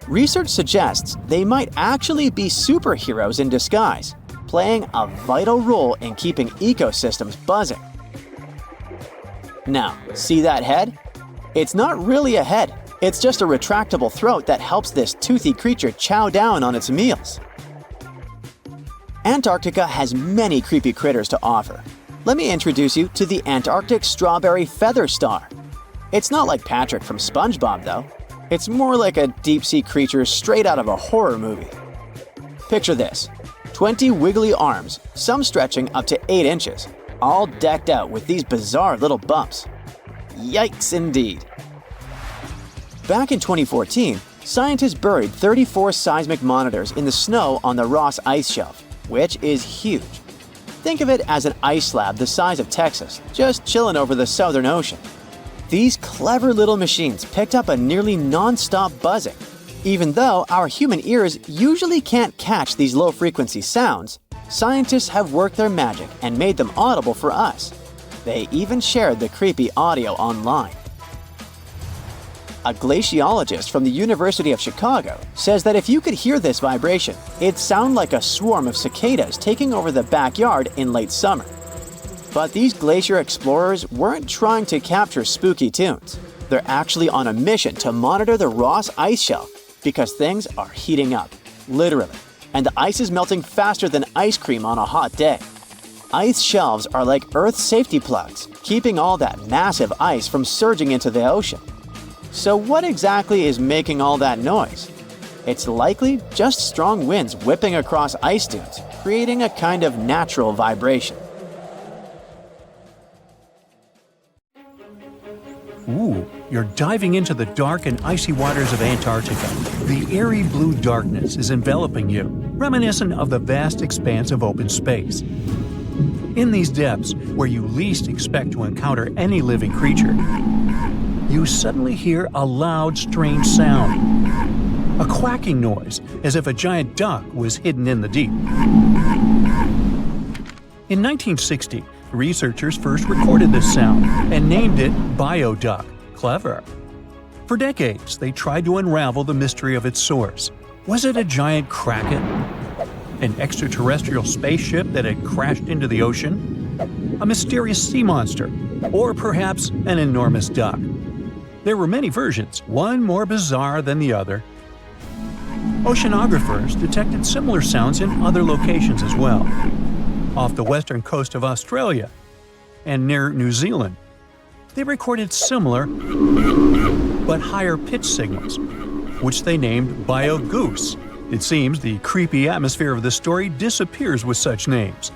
Research suggests they might actually be superheroes in disguise, playing a vital role in keeping ecosystems buzzing. Now, see that head? It's not really a head, it's just a retractable throat that helps this toothy creature chow down on its meals. Antarctica has many creepy critters to offer. Let me introduce you to the Antarctic strawberry feather star. It's not like Patrick from SpongeBob though. It's more like a deep-sea creature straight out of a horror movie. Picture this, 20 wiggly arms, some stretching up to 8 inches, all decked out with these bizarre little bumps. Yikes indeed. Back in 2014, scientists buried 34 seismic monitors in the snow on the Ross Ice Shelf, which is huge. Think of it as an ice slab the size of Texas, just chilling over the Southern Ocean. These clever little machines picked up a nearly non-stop buzzing. Even though our human ears usually can't catch these low-frequency sounds, scientists have worked their magic and made them audible for us. They even shared the creepy audio online. A glaciologist from the University of Chicago says that if you could hear this vibration, it'd sound like a swarm of cicadas taking over the backyard in late summer. But these glacier explorers weren't trying to capture spooky tunes. They're actually on a mission to monitor the Ross Ice Shelf because things are heating up, literally, and the ice is melting faster than ice cream on a hot day. Ice shelves are like Earth's safety plugs, keeping all that massive ice from surging into the ocean. So what exactly is making all that noise? It's likely just strong winds whipping across ice dunes, creating a kind of natural vibration. Ooh, you're diving into the dark and icy waters of Antarctica. The airy blue darkness is enveloping you, reminiscent of the vast expanse of open space. In these depths, where you least expect to encounter any living creature, you suddenly hear a loud, strange sound. A quacking noise, as if a giant duck was hidden in the deep. In 1960, researchers first recorded this sound and named it bioduck. Clever. For decades, they tried to unravel the mystery of its source. Was it a giant kraken? An extraterrestrial spaceship that had crashed into the ocean? A mysterious sea monster? Or perhaps an enormous duck? There were many versions, one more bizarre than the other. Oceanographers detected similar sounds in other locations as well. Off the western coast of Australia and near New Zealand, they recorded similar but higher pitch signals, which they named bio-goose. It seems the creepy atmosphere of the story disappears with such names.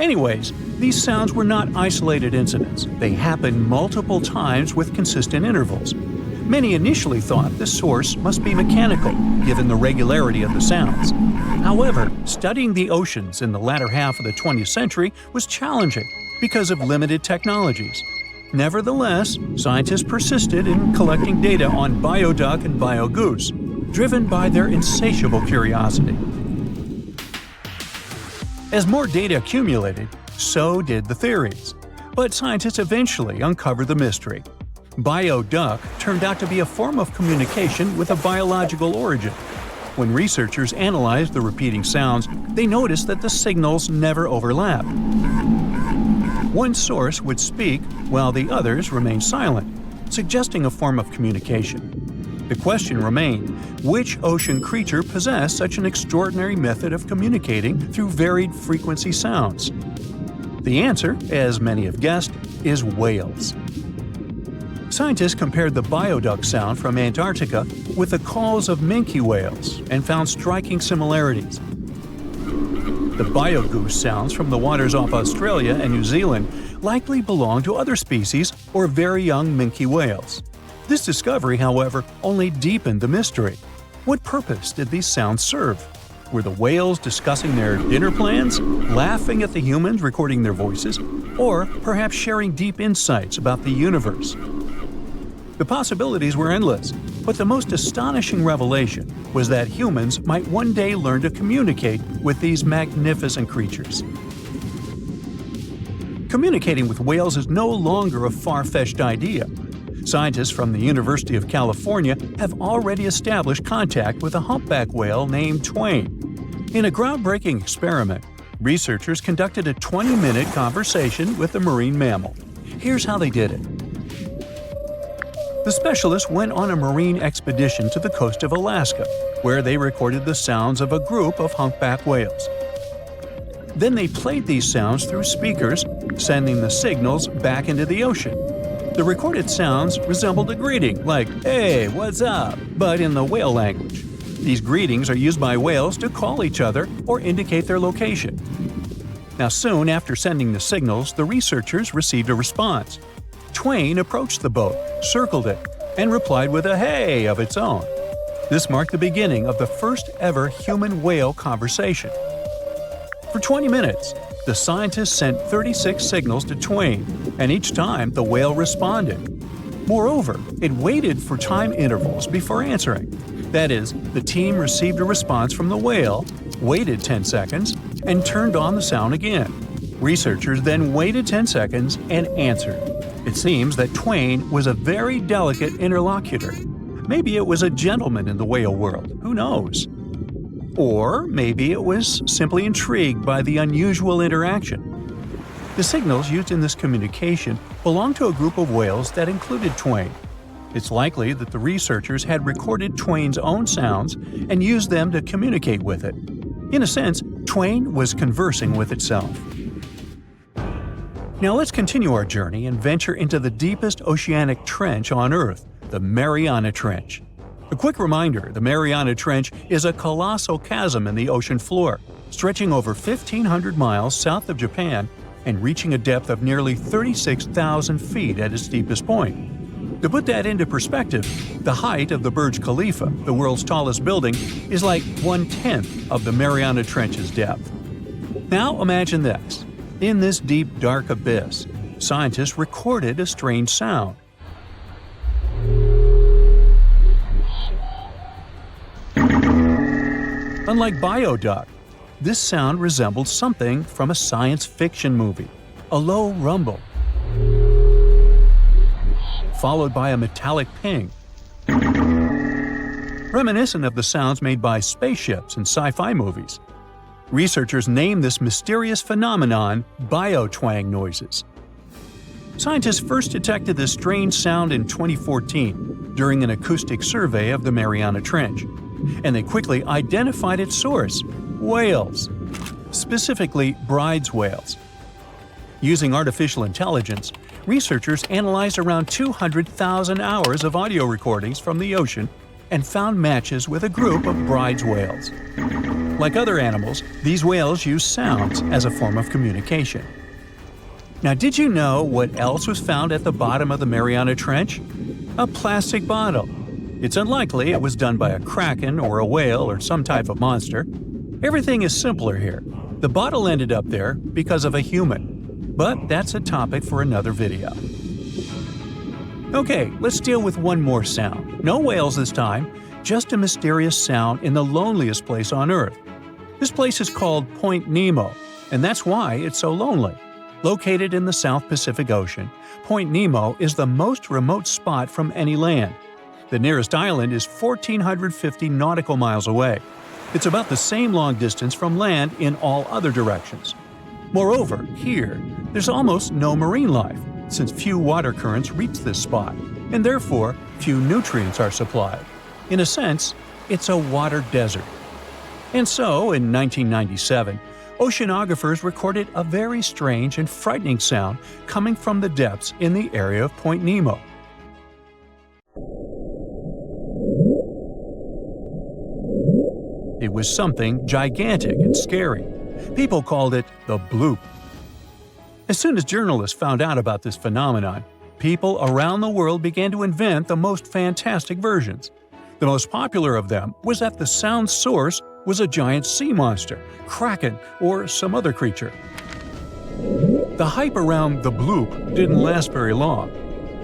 Anyways, these sounds were not isolated incidents. They happened multiple times with consistent intervals. Many initially thought the source must be mechanical, given the regularity of the sounds. However, studying the oceans in the latter half of the 20th century was challenging because of limited technologies. Nevertheless, scientists persisted in collecting data on bioduck and biogoose, driven by their insatiable curiosity. As more data accumulated, so did the theories. But scientists eventually uncovered the mystery. Bioduck turned out to be a form of communication with a biological origin. When researchers analyzed the repeating sounds, they noticed that the signals never overlapped. One source would speak while the others remained silent, suggesting a form of communication. The question remained, which ocean creature possessed such an extraordinary method of communicating through varied frequency sounds? The answer, as many have guessed, is whales. Scientists compared the bioduck sound from Antarctica with the calls of minke whales and found striking similarities. The biogoose sounds from the waters off Australia and New Zealand likely belong to other species or very young minke whales. This discovery, however, only deepened the mystery. What purpose did these sounds serve? Were the whales discussing their dinner plans, laughing at the humans recording their voices, or perhaps sharing deep insights about the universe? The possibilities were endless, but the most astonishing revelation was that humans might one day learn to communicate with these magnificent creatures. Communicating with whales is no longer a far-fetched idea. Scientists from the University of California have already established contact with a humpback whale named Twain. In a groundbreaking experiment, researchers conducted a 20-minute conversation with the marine mammal. Here's how they did it. The specialists went on a marine expedition to the coast of Alaska, where they recorded the sounds of a group of humpback whales. Then they played these sounds through speakers, sending the signals back into the ocean. The recorded sounds resembled a greeting, like, "Hey, what's up?" but in the whale language. These greetings are used by whales to call each other or indicate their location. Now, soon after sending the signals, the researchers received a response. Twain approached the boat, circled it, and replied with a "hey" of its own. This marked the beginning of the first ever human-whale conversation. For 20 minutes, the scientists sent 36 signals to Twain, and each time the whale responded. Moreover, it waited for time intervals before answering. That is, the team received a response from the whale, waited 10 seconds, and turned on the sound again. Researchers then waited 10 seconds and answered. It seems that Twain was a very delicate interlocutor. Maybe it was a gentleman in the whale world, who knows? Or maybe it was simply intrigued by the unusual interaction. The signals used in this communication belonged to a group of whales that included Twain. It's likely that the researchers had recorded Twain's own sounds and used them to communicate with it. In a sense, Twain was conversing with itself. Now let's continue our journey and venture into the deepest oceanic trench on Earth, the Mariana Trench. A quick reminder, the Mariana Trench is a colossal chasm in the ocean floor, stretching over 1,500 miles south of Japan and reaching a depth of nearly 36,000 feet at its deepest point. To put that into perspective, the height of the Burj Khalifa, the world's tallest building, is like 1/10 of the Mariana Trench's depth. Now imagine this. In this deep, dark abyss, scientists recorded a strange sound. Unlike bioduck, this sound resembled something from a science fiction movie, a low rumble, followed by a metallic ping, reminiscent of the sounds made by spaceships in sci-fi movies. Researchers named this mysterious phenomenon biotwang noises. Scientists first detected this strange sound in 2014 during an acoustic survey of the Mariana Trench, and they quickly identified its source: whales, specifically Bride's whales. Using artificial intelligence, researchers analyzed around 200,000 hours of audio recordings from the ocean and found matches with a group of bride's whales. Like other animals, these whales use sounds as a form of communication. Now, did you know what else was found at the bottom of the Mariana Trench? A plastic bottle. It's unlikely it was done by a kraken or a whale or some type of monster. Everything is simpler here. The bottle ended up there because of a human. But that's a topic for another video. Okay, let's deal with one more sound. No whales this time, just a mysterious sound in the loneliest place on Earth. This place is called Point Nemo, and that's why it's so lonely. Located in the South Pacific Ocean, Point Nemo is the most remote spot from any land. The nearest island is 1,450 nautical miles away. It's about the same long distance from land in all other directions. Moreover, here, there's almost no marine life, since few water currents reach this spot, and therefore few nutrients are supplied. In a sense, it's a water desert. And so, in 1997, oceanographers recorded a very strange and frightening sound coming from the depths in the area of Point Nemo. It was something gigantic and scary. People called it the bloop. As soon as journalists found out about this phenomenon, people around the world began to invent the most fantastic versions. The most popular of them was that the sound source was a giant sea monster, kraken, or some other creature. The hype around the bloop didn't last very long.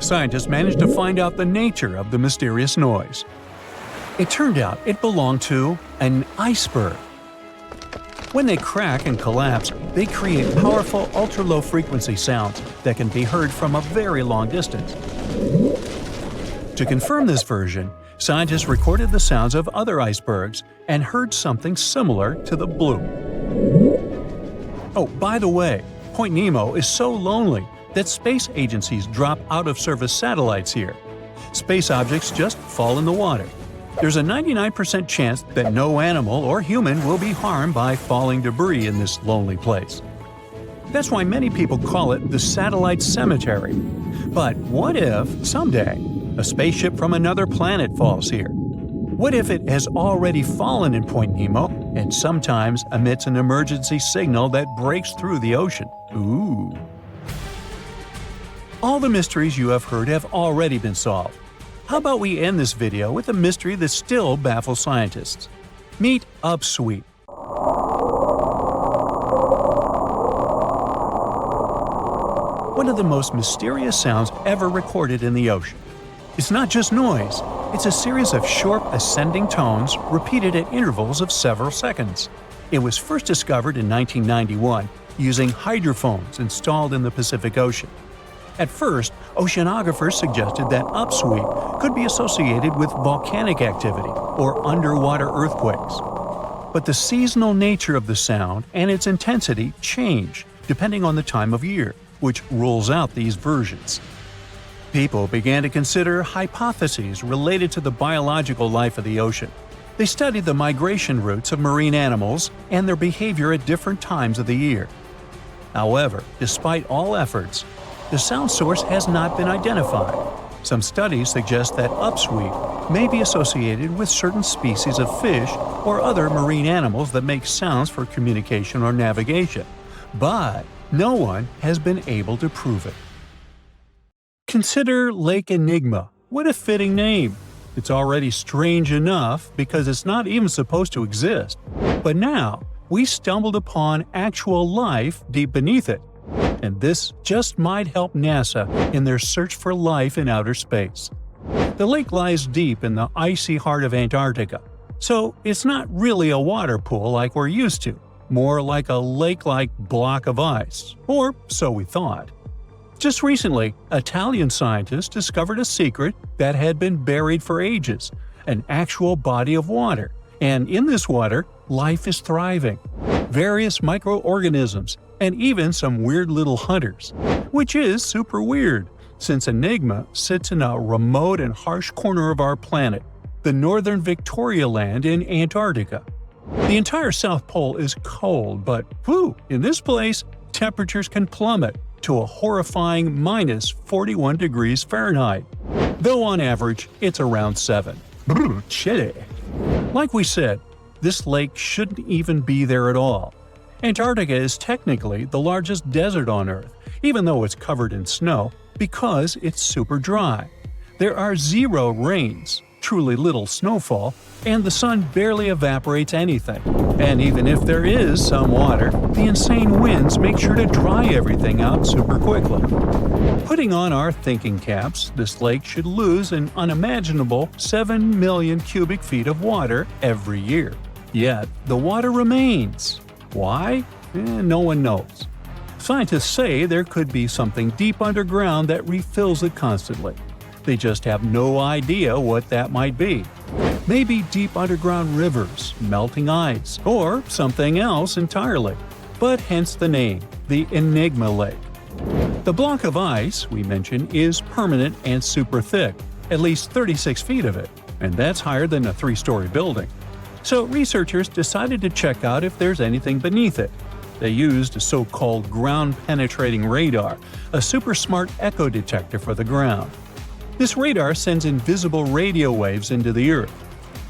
Scientists managed to find out the nature of the mysterious noise. It turned out it belonged to an iceberg. When they crack and collapse, they create powerful ultra-low frequency sounds that can be heard from a very long distance. To confirm this version, scientists recorded the sounds of other icebergs and heard something similar to the bloop. Oh, by the way, Point Nemo is so lonely that space agencies drop out-of-service satellites here. Space objects just fall in the water. There's a 99% chance that no animal or human will be harmed by falling debris in this lonely place. That's why many people call it the satellite cemetery. But what if, someday, a spaceship from another planet falls here? What if it has already fallen in Point Nemo and sometimes emits an emergency signal that breaks through the ocean? Ooh. All the mysteries you have heard have already been solved. How about we end this video with a mystery that still baffles scientists? Meet Upsweep. One of the most mysterious sounds ever recorded in the ocean. It's not just noise, it's a series of short ascending tones repeated at intervals of several seconds. It was first discovered in 1991 using hydrophones installed in the Pacific Ocean. At first, oceanographers suggested that upsweep could be associated with volcanic activity or underwater earthquakes. But the seasonal nature of the sound and its intensity change depending on the time of year, which rules out these versions. People began to consider hypotheses related to the biological life of the ocean. They studied the migration routes of marine animals and their behavior at different times of the year. However, despite all efforts, the sound source has not been identified. Some studies suggest that upsweep may be associated with certain species of fish or other marine animals that make sounds for communication or navigation, but no one has been able to prove it. Consider Lake Enigma. What a fitting name! It's already strange enough because it's not even supposed to exist. But now, we stumbled upon actual life deep beneath it. And this just might help NASA in their search for life in outer space. The lake lies deep in the icy heart of Antarctica, so it's not really a water pool like we're used to, more like a lake-like block of ice, or so we thought. Just recently, Italian scientists discovered a secret that had been buried for ages, an actual body of water, and in this water, life is thriving. Various microorganisms, and even some weird little hunters. Which is super weird, since Enigma sits in a remote and harsh corner of our planet, the northern Victoria Land in Antarctica. The entire South Pole is cold, but in this place, temperatures can plummet to a horrifying -41 degrees Fahrenheit, though on average it's around 7. Brr, chilly. Like we said, this lake shouldn't even be there at all. Antarctica is technically the largest desert on Earth, even though it's covered in snow, because it's super dry. There are 0 rains, truly little snowfall, and the sun barely evaporates anything. And even if there is some water, the insane winds make sure to dry everything out super quickly. Putting on our thinking caps, this lake should lose an unimaginable 7 million cubic feet of water every year. Yet, the water remains. Why? No one knows. Scientists say there could be something deep underground that refills it constantly. They just have no idea what that might be. Maybe deep underground rivers, melting ice, or something else entirely. But hence the name, the Enigma Lake. The block of ice we mentioned is permanent and super thick, at least 36 feet of it, and that's higher than a 3-story building. So researchers decided to check out if there's anything beneath it. They used a so-called ground-penetrating radar, a super smart echo detector for the ground. This radar sends invisible radio waves into the Earth.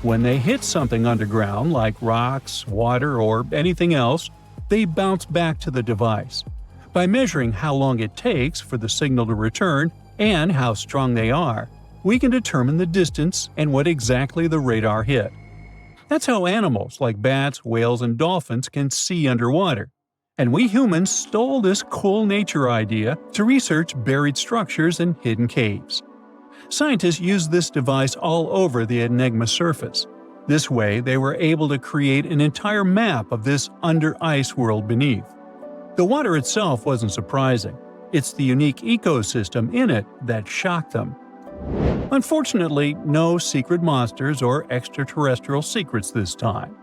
When they hit something underground, like rocks, water, or anything else, they bounce back to the device. By measuring how long it takes for the signal to return and how strong they are, we can determine the distance and what exactly the radar hit. That's how animals like bats, whales, and dolphins can see underwater. And we humans stole this cool nature idea to research buried structures and hidden caves. Scientists used this device all over the Enigma surface. This way, they were able to create an entire map of this under-ice world beneath. The water itself wasn't surprising. It's the unique ecosystem in it that shocked them. Unfortunately, no secret monsters or extraterrestrial secrets this time.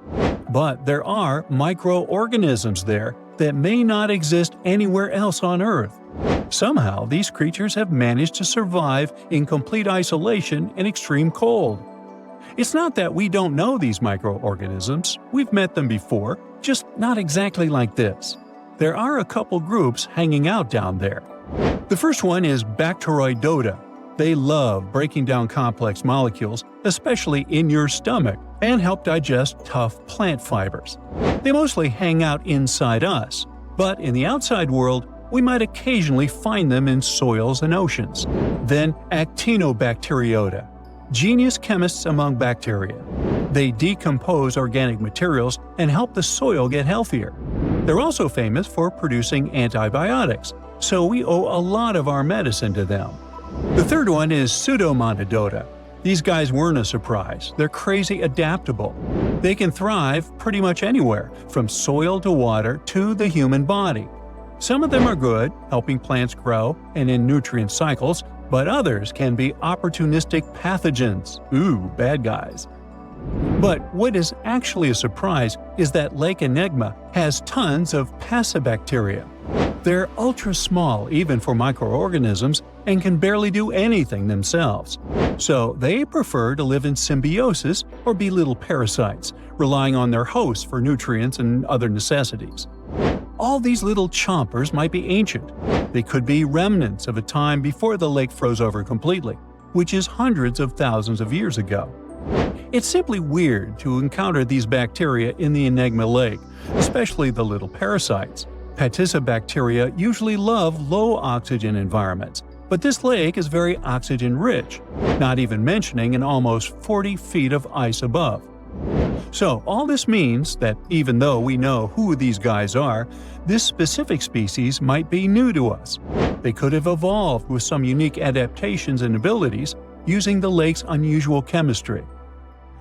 But there are microorganisms there that may not exist anywhere else on Earth. Somehow, these creatures have managed to survive in complete isolation and extreme cold. It's not that we don't know these microorganisms, we've met them before, just not exactly like this. There are a couple groups hanging out down there. The first one is Bacteroidota. They love breaking down complex molecules, especially in your stomach, and help digest tough plant fibers. They mostly hang out inside us, but in the outside world, we might occasionally find them in soils and oceans. Then Actinobacteriota, genius chemists among bacteria. They decompose organic materials and help the soil get healthier. They're also famous for producing antibiotics, so we owe a lot of our medicine to them. The third one is Pseudomonadota. These guys weren't a surprise. They're crazy adaptable. They can thrive pretty much anywhere, from soil to water to the human body. Some of them are good, helping plants grow and in nutrient cycles, but others can be opportunistic pathogens. Ooh, bad guys. But what is actually a surprise is that Lake Enigma has tons of passibacteria. They're ultra small even for microorganisms and can barely do anything themselves. So they prefer to live in symbiosis or be little parasites, relying on their hosts for nutrients and other necessities. All these little chompers might be ancient. They could be remnants of a time before the lake froze over completely, which is hundreds of thousands of years ago. It's simply weird to encounter these bacteria in the Enigma Lake, especially the little parasites. Passibacteria usually love low-oxygen environments, but this lake is very oxygen-rich, not even mentioning an almost 40 feet of ice above. So all this means that even though we know who these guys are, this specific species might be new to us. They could have evolved with some unique adaptations and abilities using the lake's unusual chemistry.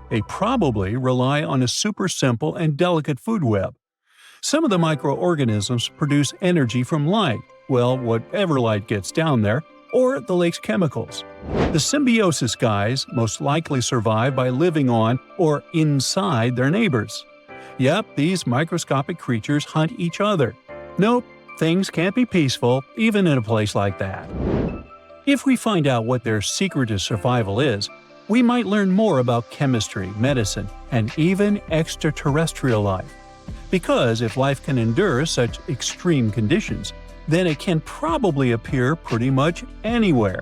They probably rely on a super simple and delicate food web. Some of the microorganisms produce energy from light, well, whatever light gets down there, or the lake's chemicals. The symbiosis guys most likely survive by living on or inside their neighbors. Yep, these microscopic creatures hunt each other. Nope, things can't be peaceful even in a place like that. If we find out what their secret to survival is, we might learn more about chemistry, medicine, and even extraterrestrial life. Because if life can endure such extreme conditions, then it can probably appear pretty much anywhere,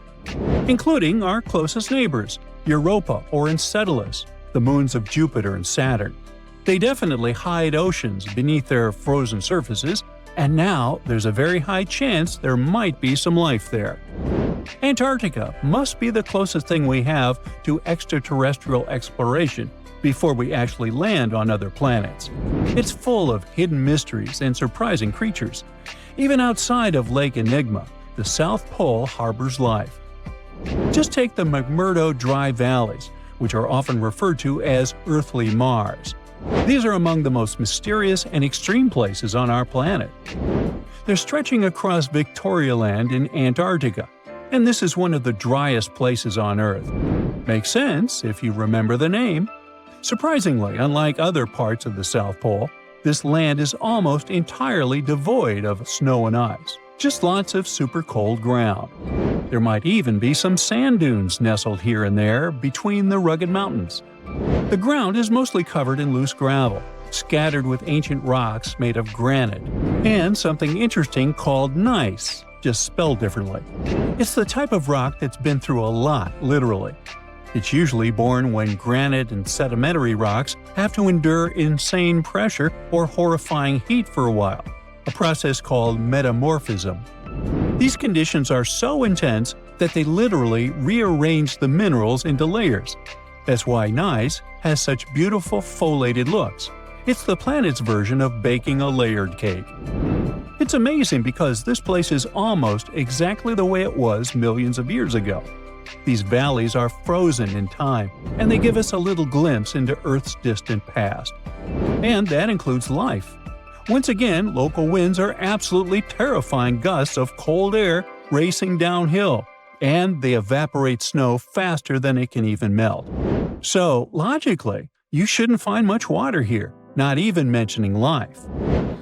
including our closest neighbors, Europa or Enceladus, the moons of Jupiter and Saturn. They definitely hide oceans beneath their frozen surfaces, and now there's a very high chance there might be some life there. Antarctica must be the closest thing we have to extraterrestrial exploration before we actually land on other planets. It's full of hidden mysteries and surprising creatures. Even outside of Lake Enigma, the South Pole harbors life. Just take the McMurdo Dry Valleys, which are often referred to as Earthly Mars. These are among the most mysterious and extreme places on our planet. They're stretching across Victoria Land in Antarctica, and this is one of the driest places on Earth. Makes sense if you remember the name. Surprisingly, unlike other parts of the South Pole, this land is almost entirely devoid of snow and ice, just lots of super cold ground. There might even be some sand dunes nestled here and there between the rugged mountains. The ground is mostly covered in loose gravel, scattered with ancient rocks made of granite, and something interesting called gneiss, just spelled differently. It's the type of rock that's been through a lot, literally. It's usually born when granite and sedimentary rocks have to endure insane pressure or horrifying heat for a while, a process called metamorphism. These conditions are so intense that they literally rearrange the minerals into layers. That's why gneiss has such beautiful foliated looks. It's the planet's version of baking a layered cake. It's amazing because this place is almost exactly the way it was millions of years ago. These valleys are frozen in time, and they give us a little glimpse into Earth's distant past. And that includes life. Once again, local winds are absolutely terrifying gusts of cold air racing downhill, and they evaporate snow faster than it can even melt. So, logically, you shouldn't find much water here, not even mentioning life.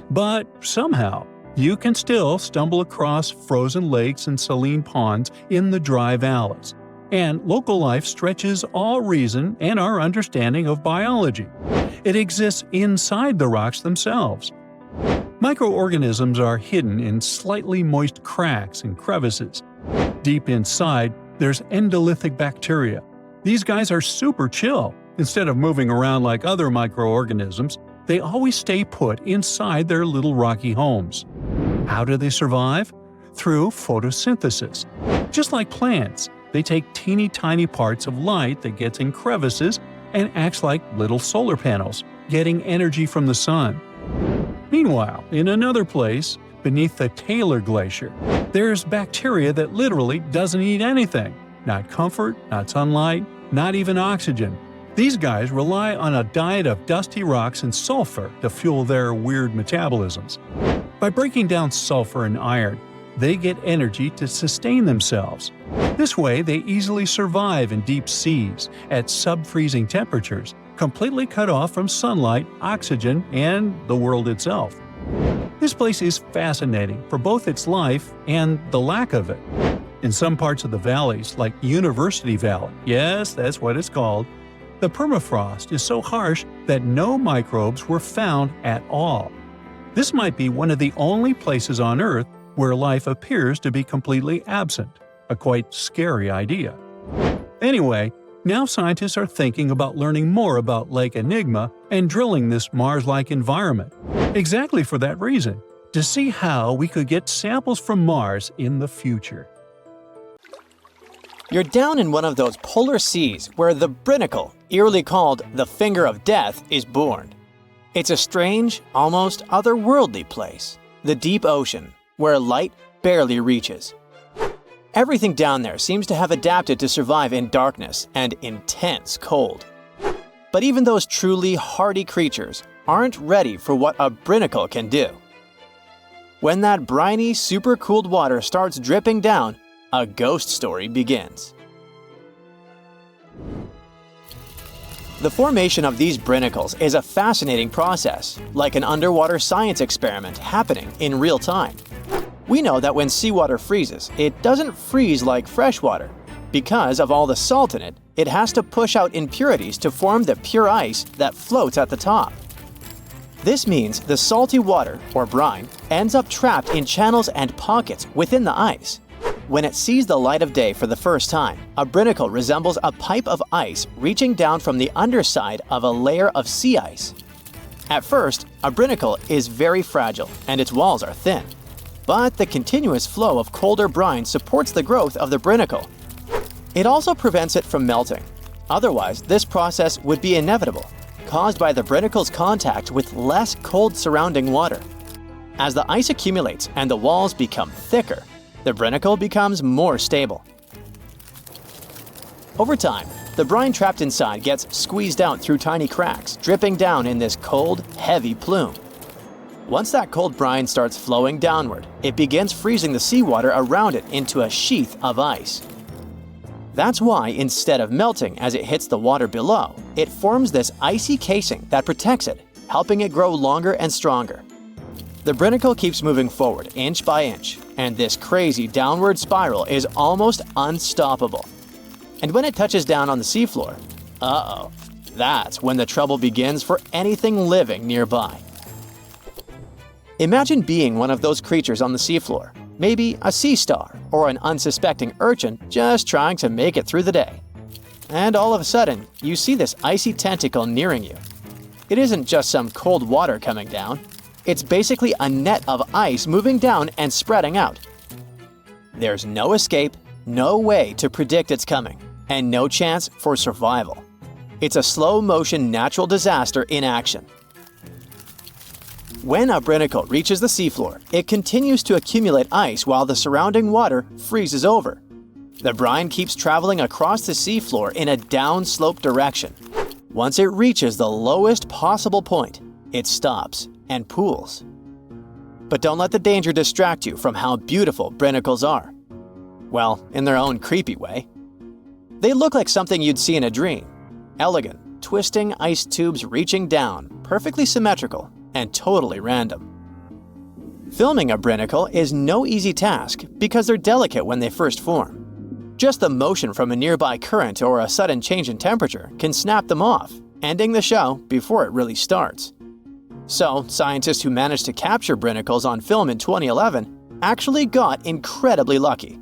But somehow, you can still stumble across frozen lakes and saline ponds in the dry valleys. And local life stretches all reason and our understanding of biology. It exists inside the rocks themselves. Microorganisms are hidden in slightly moist cracks and crevices. Deep inside, there's endolithic bacteria. These guys are super chill. Instead of moving around like other microorganisms, they always stay put inside their little rocky homes. How do they survive? Through photosynthesis. Just like plants, they take teeny tiny parts of light that gets in crevices and acts like little solar panels, getting energy from the sun. Meanwhile, in another place, beneath the Taylor Glacier, there's bacteria that literally doesn't eat anything. Not comfort, not sunlight, not even oxygen. These guys rely on a diet of dusty rocks and sulfur to fuel their weird metabolisms. By breaking down sulfur and iron, they get energy to sustain themselves. This way, they easily survive in deep seas at sub-freezing temperatures, completely cut off from sunlight, oxygen, and the world itself. This place is fascinating for both its life and the lack of it. In some parts of the valleys, like University Valley, yes, that's what it's called, the permafrost is so harsh that no microbes were found at all. This might be one of the only places on Earth where life appears to be completely absent, a quite scary idea. Anyway, now scientists are thinking about learning more about Lake Enigma and drilling this Mars-like environment, exactly for that reason, to see how we could get samples from Mars in the future. You're down in one of those polar seas where the Brinicle, eerily called the Finger of Death, is born. It's a strange, almost otherworldly place, the deep ocean, where light barely reaches. Everything down there seems to have adapted to survive in darkness and intense cold. But even those truly hardy creatures aren't ready for what a Brinicle can do. When that briny, super-cooled water starts dripping down, a ghost story begins. The formation of these brinicles is a fascinating process, like an underwater science experiment happening in real time. We know that when seawater freezes, it doesn't freeze like fresh water. Because of all the salt in it, it has to push out impurities to form the pure ice that floats at the top. This means the salty water, or brine, ends up trapped in channels and pockets within the ice. When it sees the light of day for the first time, a brinicle resembles a pipe of ice reaching down from the underside of a layer of sea ice. At first, a brinicle is very fragile and its walls are thin. But the continuous flow of colder brine supports the growth of the brinicle. It also prevents it from melting. Otherwise, this process would be inevitable, caused by the brinicle's contact with less cold surrounding water. As the ice accumulates and the walls become thicker, the brinicle becomes more stable. Over time, the brine trapped inside gets squeezed out through tiny cracks, dripping down in this cold, heavy plume. Once that cold brine starts flowing downward, it begins freezing the seawater around it into a sheath of ice. That's why, instead of melting as it hits the water below, it forms this icy casing that protects it, helping it grow longer and stronger. The brinicle keeps moving forward inch by inch, and this crazy downward spiral is almost unstoppable. And when it touches down on the seafloor, that's when the trouble begins for anything living nearby. Imagine being one of those creatures on the seafloor, maybe a sea star or an unsuspecting urchin just trying to make it through the day. And all of a sudden, you see this icy tentacle nearing you. It isn't just some cold water coming down. It's basically a net of ice moving down and spreading out. There's no escape, no way to predict its coming, and no chance for survival. It's a slow-motion natural disaster in action. When a brinicle reaches the seafloor, it continues to accumulate ice while the surrounding water freezes over. The brine keeps traveling across the seafloor in a downslope direction. Once it reaches the lowest possible point, it stops and pools. But don't let the danger distract you from how beautiful brinicles are. Well, in their own creepy way. They look like something you'd see in a dream. Elegant, twisting ice tubes reaching down, perfectly symmetrical, and totally random. Filming a brinicle is no easy task because they're delicate when they first form. Just the motion from a nearby current or a sudden change in temperature can snap them off, ending the show before it really starts. So, scientists who managed to capture brinicles on film in 2011 actually got incredibly lucky.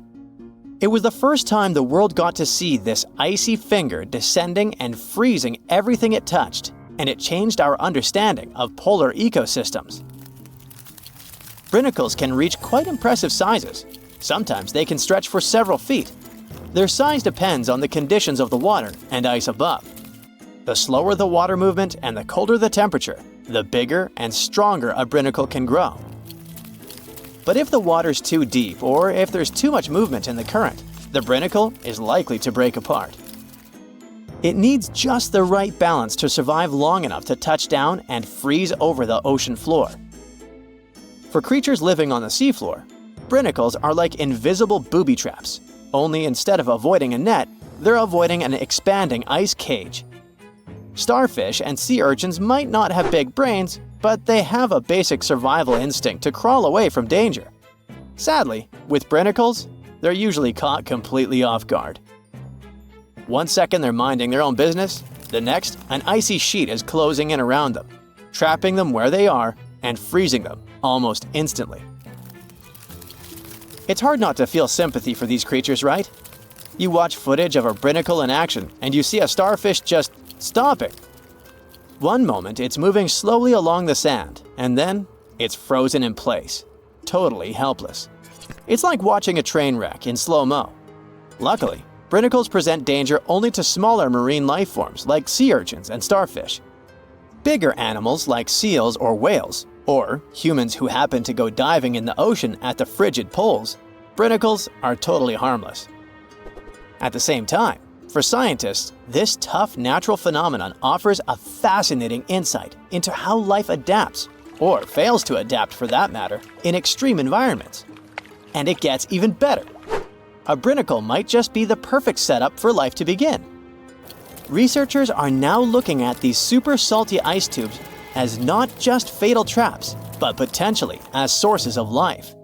It was the first time the world got to see this icy finger descending and freezing everything it touched, and it changed our understanding of polar ecosystems. Brinicles can reach quite impressive sizes. Sometimes they can stretch for several feet. Their size depends on the conditions of the water and ice above. The slower the water movement and the colder the temperature, the bigger and stronger a brinicle can grow. But if the water's too deep or if there's too much movement in the current, the brinicle is likely to break apart. It needs just the right balance to survive long enough to touch down and freeze over the ocean floor. For creatures living on the seafloor, brinicles are like invisible booby traps, only instead of avoiding a net, they're avoiding an expanding ice cage. Starfish and sea urchins might not have big brains, but they have a basic survival instinct to crawl away from danger. Sadly, with brinicles, they're usually caught completely off guard. One second they're minding their own business, the next, an icy sheet is closing in around them, trapping them where they are and freezing them almost instantly. It's hard not to feel sympathy for these creatures, right? You watch footage of a brinicle in action and you see a starfish just stopping. One moment it's moving slowly along the sand, and then it's frozen in place, totally helpless. It's like watching a train wreck in slow-mo. Luckily, brinicles present danger only to smaller marine life forms like sea urchins and starfish. Bigger animals like seals or whales, or humans who happen to go diving in the ocean at the frigid poles, brinicles are totally harmless. At the same time, for scientists, this tough natural phenomenon offers a fascinating insight into how life adapts, or fails to adapt for that matter, in extreme environments. And it gets even better. A brinicle might just be the perfect setup for life to begin. Researchers are now looking at these super salty ice tubes as not just fatal traps, but potentially as sources of life.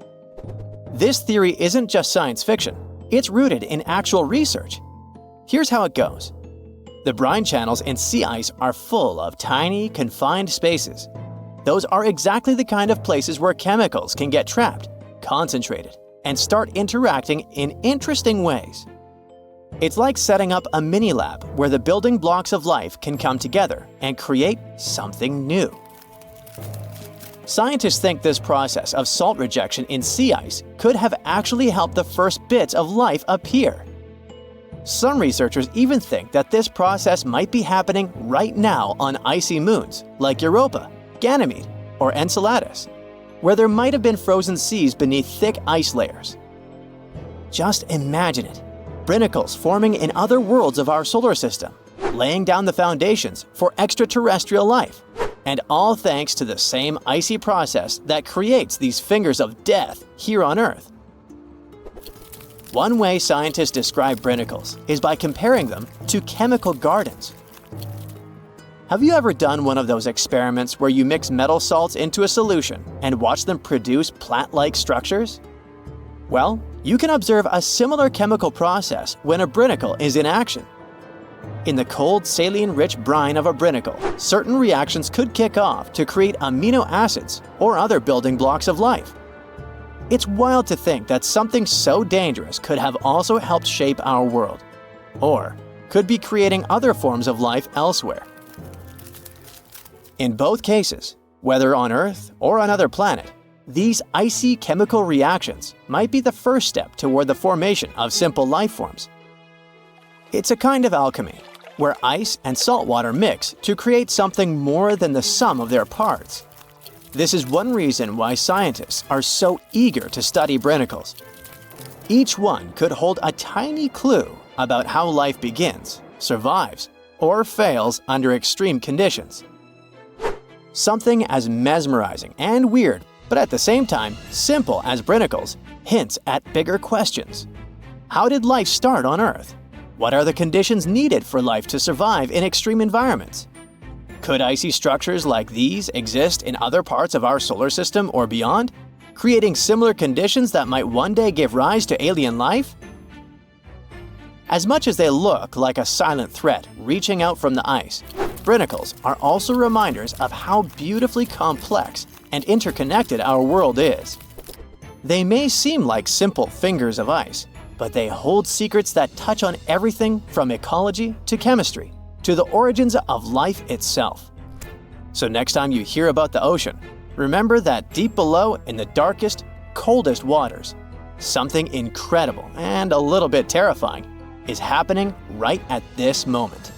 This theory isn't just science fiction, it's rooted in actual research. Here's how it goes. The brine channels in sea ice are full of tiny, confined spaces. Those are exactly the kind of places where chemicals can get trapped, concentrated, and start interacting in interesting ways. It's like setting up a mini-lab where the building blocks of life can come together and create something new. Scientists think this process of salt rejection in sea ice could have actually helped the first bits of life appear. Some researchers even think that this process might be happening right now on icy moons like Europa, Ganymede, or Enceladus, where there might have been frozen seas beneath thick ice layers. Just imagine it, brinicles forming in other worlds of our solar system, laying down the foundations for extraterrestrial life, and all thanks to the same icy process that creates these fingers of death here on Earth. One way scientists describe brinicles is by comparing them to chemical gardens. Have you ever done one of those experiments where you mix metal salts into a solution and watch them produce plant-like structures? Well, you can observe a similar chemical process when a brinicle is in action. In the cold, saline-rich brine of a brinicle, certain reactions could kick off to create amino acids or other building blocks of life. It's wild to think that something so dangerous could have also helped shape our world, or could be creating other forms of life elsewhere. In both cases, whether on Earth or another planet, these icy chemical reactions might be the first step toward the formation of simple life forms. It's a kind of alchemy, where ice and salt water mix to create something more than the sum of their parts. This is one reason why scientists are so eager to study brinicles. Each one could hold a tiny clue about how life begins, survives, or fails under extreme conditions. Something as mesmerizing and weird, but at the same time simple as brinicles, hints at bigger questions. How did life start on Earth? What are the conditions needed for life to survive in extreme environments? Could icy structures like these exist in other parts of our solar system or beyond, creating similar conditions that might one day give rise to alien life? As much as they look like a silent threat reaching out from the ice, brinicles are also reminders of how beautifully complex and interconnected our world is. They may seem like simple fingers of ice, but they hold secrets that touch on everything from ecology to chemistry to the origins of life itself. So next time you hear about the ocean, remember that deep below in the darkest, coldest waters, something incredible and a little bit terrifying is happening right at this moment.